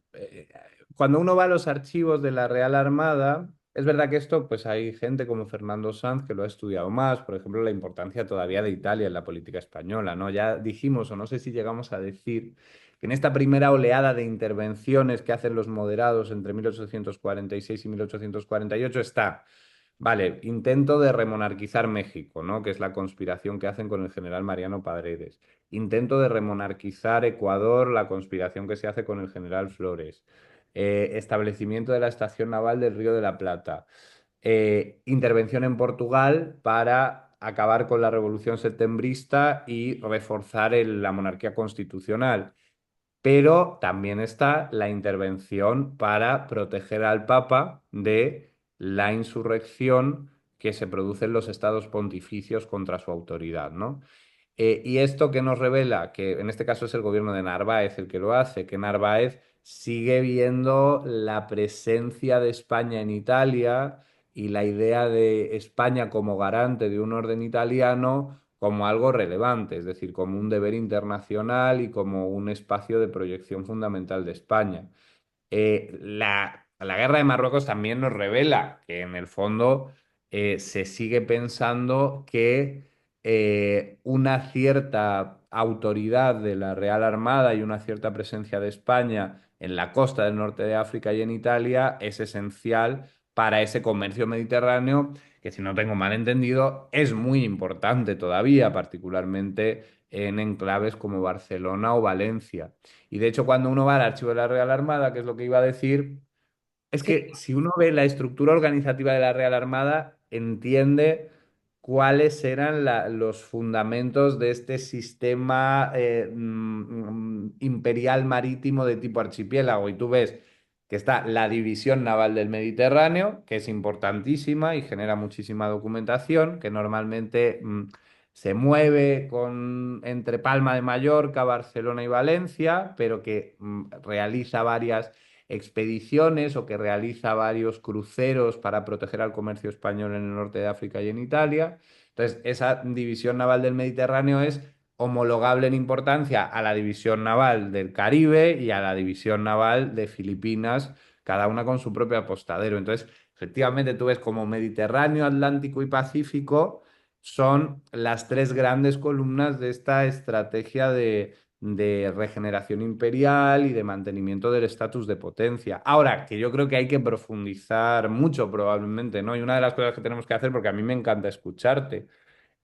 Cuando uno va a los archivos de la Real Armada, es verdad que esto, pues hay gente como Fernando Sanz que lo ha estudiado más, por ejemplo, la importancia todavía de Italia en la política española, ¿no? Ya dijimos, o no sé si llegamos a decir, que en esta primera oleada de intervenciones que hacen los moderados entre 1846 y 1848 está. Vale, intento de remonarquizar México, ¿no? Que es la conspiración que hacen con el general Mariano Padredes. Intento de remonarquizar Ecuador, la conspiración que se hace con el general Flores. Establecimiento de la estación naval del Río de la Plata. intervención en Portugal para acabar con la revolución septembrista y reforzar la monarquía constitucional. Pero también está la intervención para proteger al Papa de la insurrección que se produce en los estados pontificios contra su autoridad, ¿no? Y esto que nos revela, que en este caso es el gobierno de Narváez el que lo hace, que Narváez sigue viendo la presencia de España en Italia y la idea de España como garante de un orden italiano como algo relevante, es decir, como un deber internacional y como un espacio de proyección fundamental de España. La guerra de Marruecos también nos revela que en el fondo se sigue pensando que una cierta autoridad de la Real Armada y una cierta presencia de España en la costa del norte de África y en Italia es esencial para ese comercio mediterráneo, que si no tengo mal entendido, es muy importante todavía, particularmente en enclaves como Barcelona o Valencia. Y de hecho, cuando uno va al archivo de la Real Armada, que es lo que iba a decir, es Sí. que si uno ve la estructura organizativa de la Real Armada, entiende cuáles eran los fundamentos de este sistema imperial marítimo de tipo archipiélago. Y tú ves que está la División Naval del Mediterráneo, que es importantísima y genera muchísima documentación, que normalmente se mueve entre Palma de Mallorca, Barcelona y Valencia, pero que realiza varias expediciones o que realiza varios cruceros para proteger al comercio español en el norte de África y en Italia. Entonces, esa división naval del Mediterráneo es homologable en importancia a la división naval del Caribe y a la división naval de Filipinas, cada una con su propio apostadero. Entonces, efectivamente, tú ves como Mediterráneo, Atlántico y Pacífico son las tres grandes columnas de esta estrategia de regeneración imperial y de mantenimiento del estatus de potencia. Ahora, que yo creo que hay que profundizar mucho probablemente, ¿no? Y una de las cosas que tenemos que hacer, porque a mí me encanta escucharte,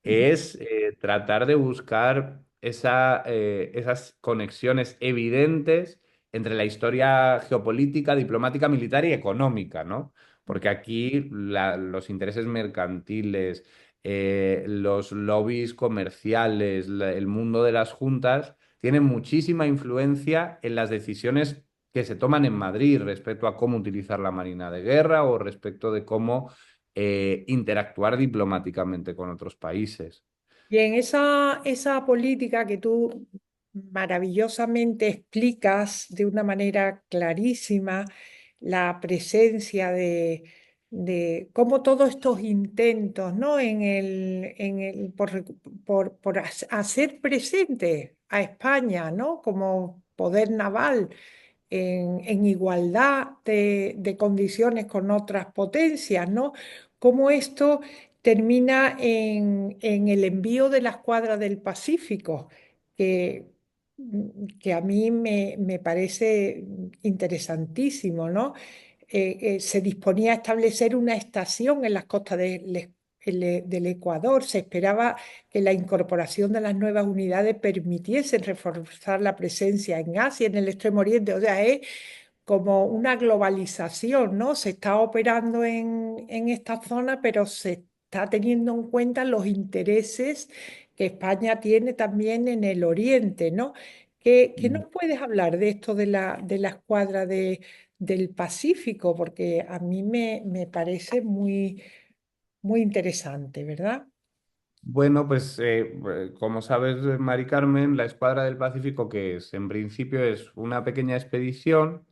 es tratar de buscar esas conexiones evidentes entre la historia geopolítica, diplomática, militar y económica, ¿no? Porque aquí los intereses mercantiles, los lobbies comerciales, el mundo de las juntas, tienen muchísima influencia en las decisiones que se toman en Madrid respecto a cómo utilizar la Marina de Guerra o respecto de cómo interactuar diplomáticamente con otros países. Y en esa política que tú maravillosamente explicas de una manera clarísima, la presencia de cómo todos estos intentos, ¿no? Por hacer presente a España, ¿no? Como poder naval en igualdad de condiciones con otras potencias, ¿no? Cómo esto termina en el envío de la escuadra del Pacífico, que, que a mí me parece interesantísimo, ¿no? Se disponía a establecer una estación en las costas del Ecuador. Se esperaba que la incorporación de las nuevas unidades permitiese reforzar la presencia en Asia, en el Extremo Oriente. O sea, es como una globalización, ¿no? Se está operando en esta zona, pero se está teniendo en cuenta los intereses que España tiene también en el Oriente, ¿no? ¿Qué nos puedes hablar de esto de la escuadra del Pacífico? Porque a mí me parece muy interesante, ¿verdad? Bueno, pues como sabes, Mari Carmen, la Escuadra del Pacífico, que es en principio es una pequeña expedición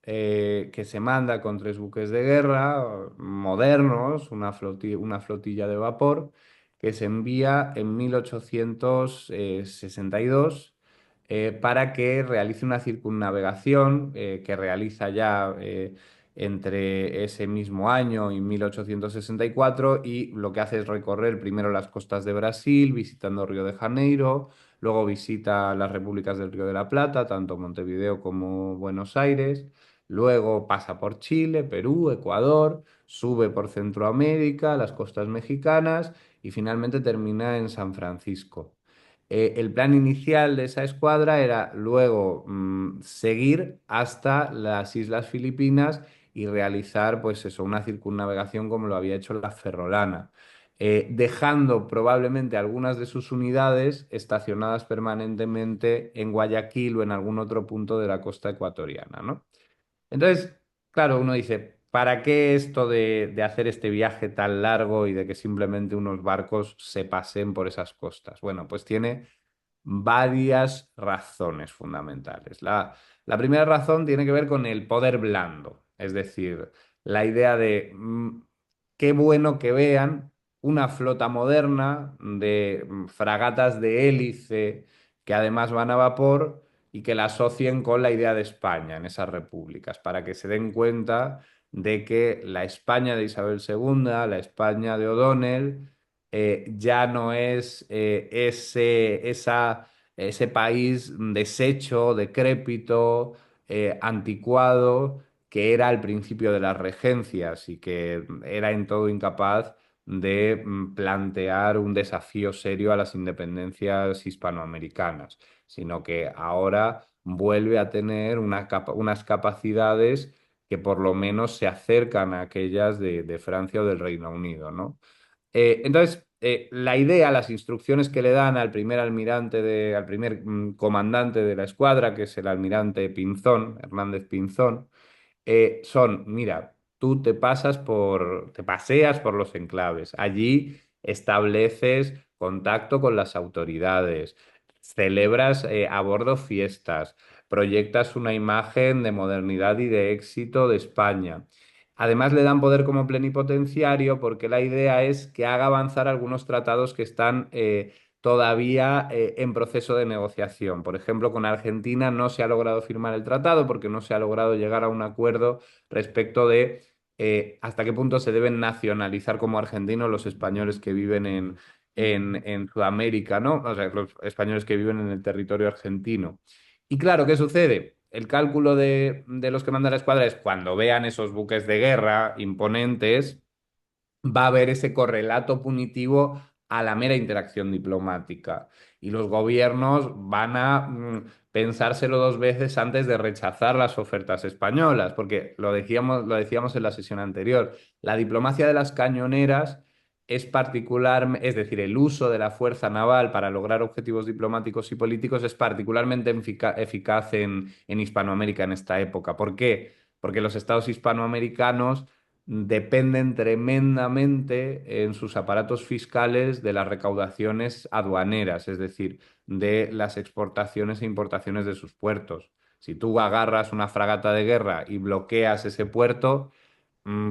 que se manda con tres buques de guerra modernos, una flotilla de vapor, que se envía en 1862 para que realice una circunnavegación que realiza ya entre ese mismo año y 1864 y lo que hace es recorrer primero las costas de Brasil, visitando Río de Janeiro, luego visita las repúblicas del Río de la Plata, tanto Montevideo como Buenos Aires. Luego pasa por Chile, Perú, Ecuador, sube por Centroamérica, las costas mexicanas y finalmente termina en San Francisco. El plan inicial de esa escuadra era luego seguir hasta las Islas Filipinas y realizar, pues eso, una circunnavegación como lo había hecho la Ferrolana, dejando probablemente algunas de sus unidades estacionadas permanentemente en Guayaquil o en algún otro punto de la costa ecuatoriana, ¿no? Entonces, claro, uno dice, ¿para qué esto de hacer este viaje tan largo y de que simplemente unos barcos se pasen por esas costas? Bueno, pues tiene varias razones fundamentales. La primera razón tiene que ver con el poder blando, es decir, la idea de qué bueno que vean una flota moderna de fragatas de hélice que además van a vapor y que la asocien con la idea de España en esas repúblicas, para que se den cuenta de que la España de Isabel II, la España de O'Donnell, ya no es ese país deshecho, decrépito, anticuado, que era al principio de las regencias y que era en todo incapaz de plantear un desafío serio a las independencias hispanoamericanas, sino que ahora vuelve a tener unas capacidades que por lo menos se acercan a aquellas de Francia o del Reino Unido, ¿no? Entonces, la idea, las instrucciones que le dan al primer al primer comandante de la escuadra, que es el almirante Pinzón, Hernández Pinzón, mira, tú te paseas por los enclaves, allí estableces contacto con las autoridades, celebras a bordo fiestas, proyectas una imagen de modernidad y de éxito de España. Además, le dan poder como plenipotenciario porque la idea es que haga avanzar algunos tratados que están todavía en proceso de negociación. Por ejemplo, con Argentina no se ha logrado firmar el tratado porque no se ha logrado llegar a un acuerdo respecto de hasta qué punto se deben nacionalizar como argentinos los españoles que viven en Sudamérica, ¿no? O sea, los españoles que viven en el territorio argentino. Y claro, ¿qué sucede? El cálculo de los que mandan la escuadra es cuando vean esos buques de guerra imponentes, va a haber ese correlato punitivo a la mera interacción diplomática. Y los gobiernos van a pensárselo dos veces antes de rechazar las ofertas españolas, porque lo decíamos en la sesión anterior, la diplomacia de las cañoneras es particular, es decir, el uso de la fuerza naval para lograr objetivos diplomáticos y políticos es particularmente eficaz en Hispanoamérica en esta época. ¿Por qué? Porque los estados hispanoamericanos dependen tremendamente en sus aparatos fiscales de las recaudaciones aduaneras, es decir, de las exportaciones e importaciones de sus puertos. Si tú agarras una fragata de guerra y bloqueas ese puerto,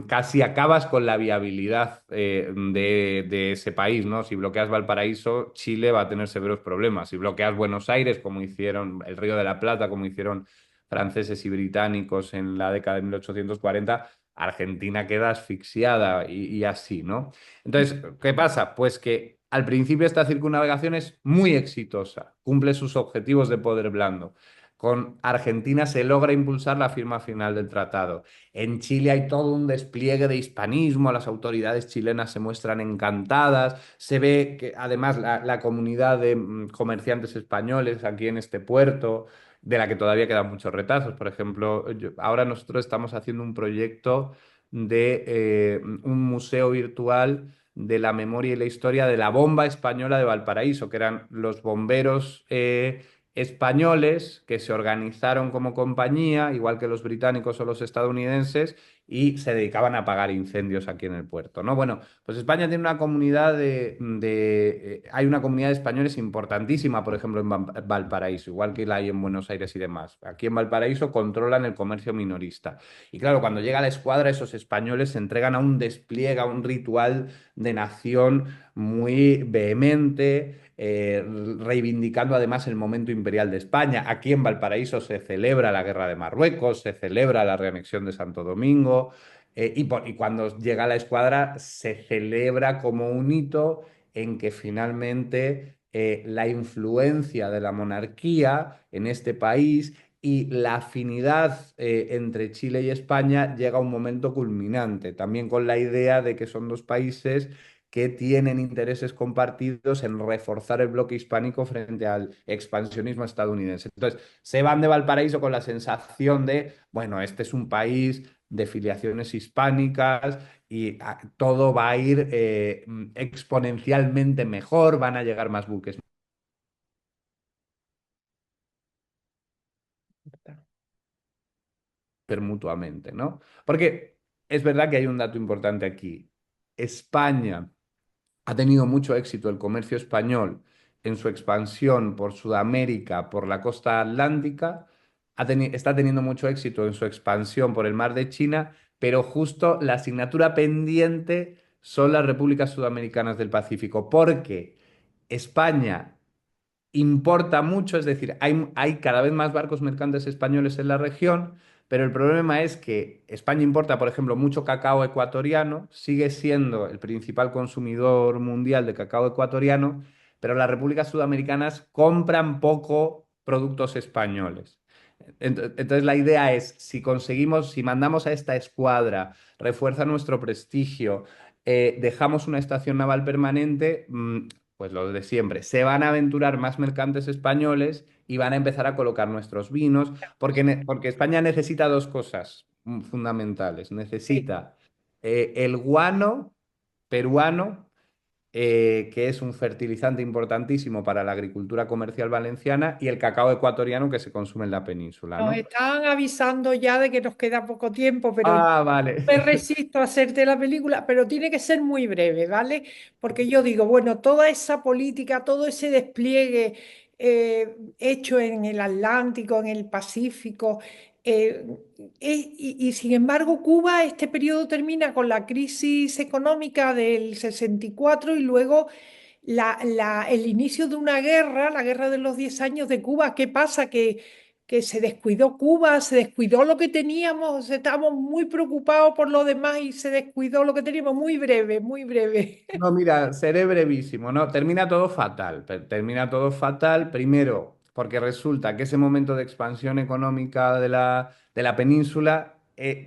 casi acabas con la viabilidad de ese país, ¿no? Si bloqueas Valparaíso, Chile va a tener severos problemas. Si bloqueas Buenos Aires, como hicieron el Río de la Plata, como hicieron franceses y británicos en la década de 1840, Argentina queda asfixiada y así, ¿no? Entonces, ¿qué pasa? Pues que al principio esta circunnavegación es muy exitosa, cumple sus objetivos de poder blando. Con Argentina se logra impulsar la firma final del tratado. En Chile hay todo un despliegue de hispanismo, las autoridades chilenas se muestran encantadas, se ve que además la comunidad de comerciantes españoles aquí en este puerto, de la que todavía quedan muchos retazos. Por ejemplo, ahora nosotros estamos haciendo un proyecto de un museo virtual de la memoria y la historia de la bomba española de Valparaíso, que eran los bomberos españoles que se organizaron como compañía, igual que los británicos o los estadounidenses, y se dedicaban a apagar incendios aquí en el puerto, ¿no? Bueno, pues España tiene una comunidad hay una comunidad de españoles importantísima, por ejemplo, en Valparaíso, igual que la hay en Buenos Aires y demás. Aquí en Valparaíso controlan el comercio minorista. Y claro, cuando llega la escuadra, esos españoles se entregan a un despliegue, a un ritual de nación muy vehemente, reivindicando además el momento imperial de España. Aquí en Valparaíso se celebra la Guerra de Marruecos, se celebra la reanexión de Santo Domingo, y cuando llega la escuadra se celebra como un hito en que finalmente la influencia de la monarquía en este país y la afinidad entre Chile y España llega a un momento culminante, también con la idea de que son dos países que tienen intereses compartidos en reforzar el bloque hispánico frente al expansionismo estadounidense. Entonces, se van de Valparaíso con la sensación de, bueno, este es un país de filiaciones hispánicas y todo va a ir exponencialmente mejor, van a llegar más buques mutuamente, ¿no? Porque es verdad que hay un dato importante aquí. España ha tenido mucho éxito, el comercio español, en su expansión por Sudamérica, por la costa atlántica, está teniendo mucho éxito en su expansión por el mar de China, pero justo la asignatura pendiente son las repúblicas sudamericanas del Pacífico, porque España importa mucho, es decir, hay cada vez más barcos mercantes españoles en la región, pero el problema es que España importa, por ejemplo, mucho cacao ecuatoriano, sigue siendo el principal consumidor mundial de cacao ecuatoriano, pero las repúblicas sudamericanas compran poco productos españoles. Entonces la idea es, si conseguimos, si mandamos a esta escuadra, refuerza nuestro prestigio, dejamos una estación naval permanente, pues lo de siempre, se van a aventurar más mercantes españoles y van a empezar a colocar nuestros vinos, porque España necesita dos cosas fundamentales. Sí. Necesita el guano peruano, que es un fertilizante importantísimo para la agricultura comercial valenciana, y el cacao ecuatoriano que se consume en la península, Nos ¿no? están avisando ya de que nos queda poco tiempo, pero Ah, vale. me resisto a hacerte la película, pero tiene que ser muy breve, ¿vale? Porque yo digo, bueno, toda esa política, todo ese despliegue hecho en el Atlántico, en el Pacífico, eh, y sin embargo Cuba, este periodo termina con la crisis económica del 64 y luego el inicio de una guerra, la guerra de los 10 años de Cuba. ¿Qué pasa? Que se descuidó Cuba, se descuidó lo que teníamos, estábamos muy preocupados por lo demás y se descuidó lo que teníamos. Muy breve, muy breve. No, mira, seré brevísimo, ¿no? Termina todo fatal. Termina todo fatal, primero, porque resulta que ese momento de expansión económica de la península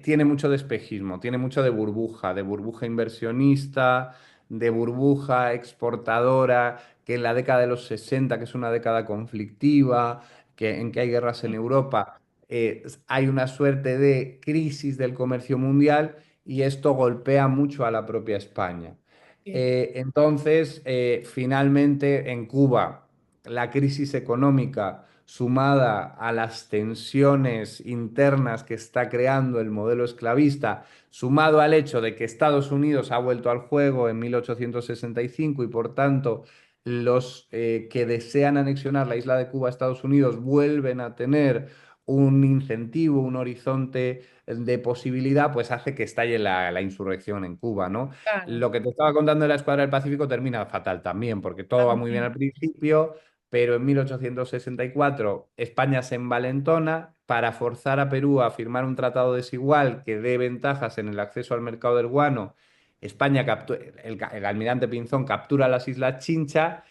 tiene mucho de espejismo, tiene mucho de burbuja inversionista, de burbuja exportadora, que en la década de los 60, que es una década conflictiva, en que hay guerras en Europa, hay una suerte de crisis del comercio mundial y esto golpea mucho a la propia España. Sí, Entonces, finalmente en Cuba, la crisis económica sumada a las tensiones internas que está creando el modelo esclavista, sumado al hecho de que Estados Unidos ha vuelto al juego en 1865 y por tanto los que desean anexionar la isla de Cuba a Estados Unidos vuelven a tener un incentivo, un horizonte de posibilidad, pues hace que estalle la insurrección en Cuba, ¿no? claro, Lo que te estaba contando de la Escuadra del Pacífico termina fatal también, porque todo va muy bien también, al principio, pero en 1864 España se envalentona para forzar a Perú a firmar un tratado desigual que dé ventajas en el acceso al mercado del guano. España el almirante Pinzón captura las Islas Chincha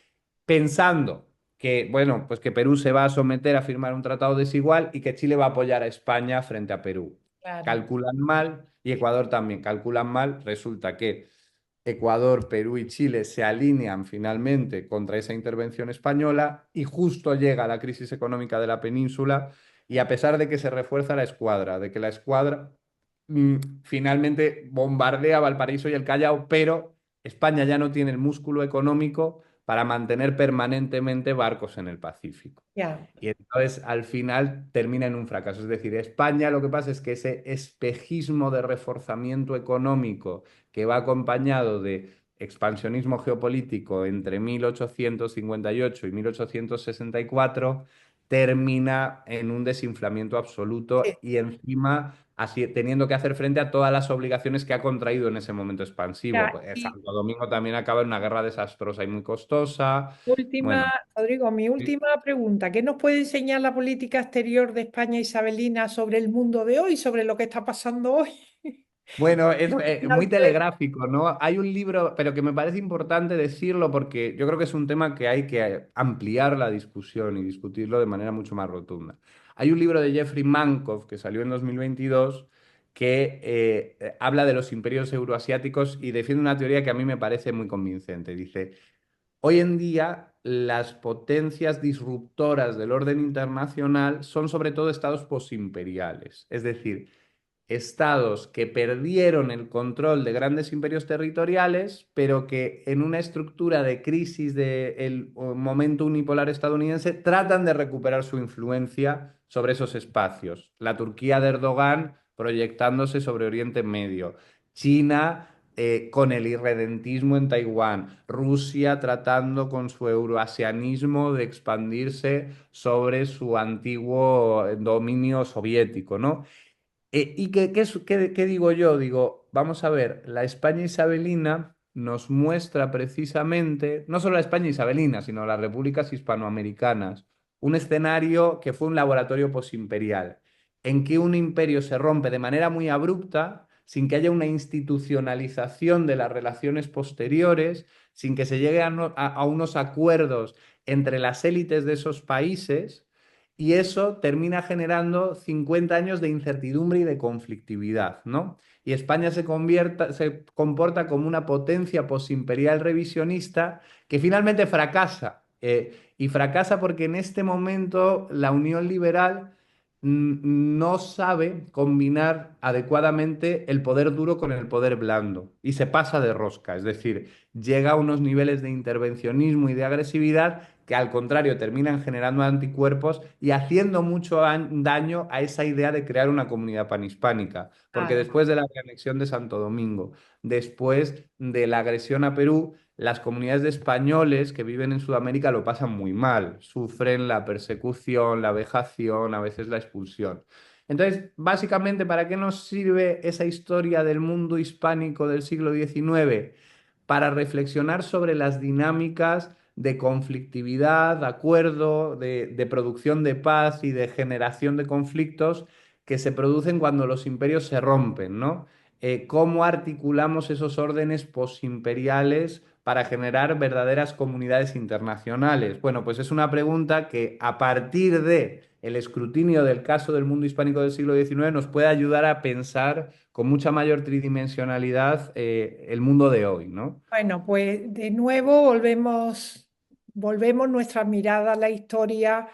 pensando que, bueno, pues que Perú se va a someter a firmar un tratado desigual y que Chile va a apoyar a España frente a Perú. claro. Calculan mal y Ecuador también calculan mal. Resulta que Ecuador, Perú y Chile se alinean finalmente contra esa intervención española y justo llega la crisis económica de la península y a pesar de que se refuerza la escuadra, de que la escuadra finalmente bombardea Valparaíso y el Callao, pero España ya no tiene el músculo económico para mantener permanentemente barcos en el Pacífico. Ya, Y entonces al final termina en un fracaso. Es decir, España lo que pasa es que ese espejismo de reforzamiento económico que va acompañado de expansionismo geopolítico entre 1858 y 1864 termina en un desinflamiento sí. absoluto y encima así, teniendo que hacer frente a todas las obligaciones que ha contraído en ese momento expansivo. Ya, Pues, y Santo Domingo también acaba en una guerra desastrosa y muy costosa. última, Bueno. Rodrigo, mi última pregunta. ¿Qué nos puede enseñar la política exterior de España isabelina sobre el mundo de hoy, sobre lo que está pasando hoy? Bueno, es muy Final breve. telegráfico, ¿no? Hay un libro, pero que me parece importante decirlo porque yo creo que es un tema que hay que ampliar la discusión y discutirlo de manera mucho más rotunda. Hay un libro de Jeffrey Mankoff que salió en 2022 que habla de los imperios euroasiáticos y defiende una teoría que a mí me parece muy convincente. Dice, hoy en día las potencias disruptoras del orden internacional son sobre todo estados posimperiales, es decir, estados que perdieron el control de grandes imperios territoriales, pero que en una estructura de crisis del momento unipolar estadounidense tratan de recuperar su influencia sobre esos espacios. La Turquía de Erdogan proyectándose sobre Oriente Medio, China con el irredentismo en Taiwán, Rusia tratando con su euroasianismo de expandirse sobre su antiguo dominio soviético, ¿no? ¿Y qué digo yo? Digo, vamos a ver, la España isabelina nos muestra precisamente, no solo la España isabelina, sino las repúblicas hispanoamericanas, un escenario que fue un laboratorio posimperial, en que un imperio se rompe de manera muy abrupta, sin que haya una institucionalización de las relaciones posteriores, sin que se llegue a unos acuerdos entre las élites de esos países y eso termina generando 50 años de incertidumbre y de conflictividad, ¿no? Y España se comporta como una potencia posimperial revisionista que finalmente fracasa. Y fracasa porque en este momento la Unión Liberal no sabe combinar adecuadamente el poder duro con el poder blando y se pasa de rosca, es decir, llega a unos niveles de intervencionismo y de agresividad que al contrario terminan generando anticuerpos y haciendo mucho daño a esa idea de crear una comunidad panhispánica. Porque Claro. después de la reanexión de Santo Domingo, después de la agresión a Perú, las comunidades de españoles que viven en Sudamérica lo pasan muy mal, sufren la persecución, la vejación, a veces la expulsión. Entonces, básicamente, ¿para qué nos sirve esa historia del mundo hispánico del siglo XIX? Para reflexionar sobre las dinámicas de conflictividad, de acuerdo, de producción de paz y de generación de conflictos que se producen cuando los imperios se rompen, ¿no? ¿Cómo articulamos esos órdenes posimperiales para generar verdaderas comunidades internacionales? Bueno, pues es una pregunta que a partir de el escrutinio del caso del mundo hispánico del siglo XIX nos puede ayudar a pensar con mucha mayor tridimensionalidad el mundo de hoy, ¿no? Bueno, pues de nuevo volvemos nuestra mirada a la historia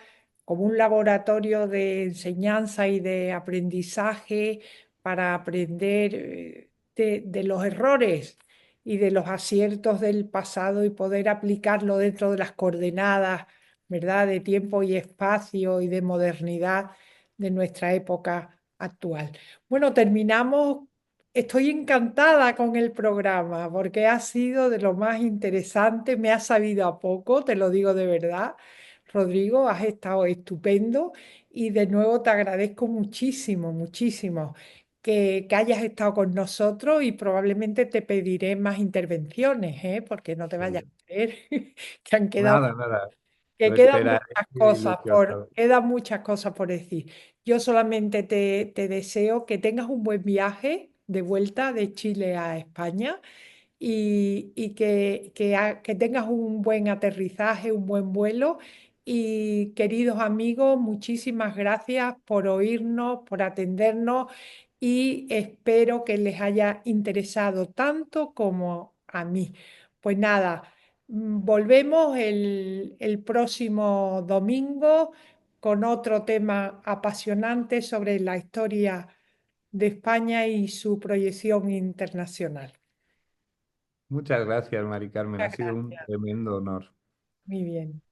como un laboratorio de enseñanza y de aprendizaje para aprender de los errores y de los aciertos del pasado y poder aplicarlo dentro de las coordenadas, ¿verdad? De tiempo y espacio y de modernidad de nuestra época actual. Bueno, terminamos. Estoy encantada con el programa porque ha sido de lo más interesante, me ha sabido a poco, te lo digo de verdad. Rodrigo, has estado estupendo y de nuevo te agradezco muchísimo, muchísimo que hayas estado con nosotros y probablemente te pediré más intervenciones, ¿eh? Porque no te vayas a creer que han quedado Nada, nada. que Lo esperaré ilusionado. quedan muchas cosas por decir. Yo solamente te deseo que tengas un buen viaje de vuelta de Chile a España y que tengas un buen aterrizaje, un buen vuelo. Y queridos amigos, muchísimas gracias por oírnos, por atendernos y espero que les haya interesado tanto como a mí. Pues nada. Volvemos el próximo domingo con otro tema apasionante sobre la historia de España y su proyección internacional. Muchas gracias, Mari Carmen. Ha Muchas sido un gracias. tremendo honor. Muy bien.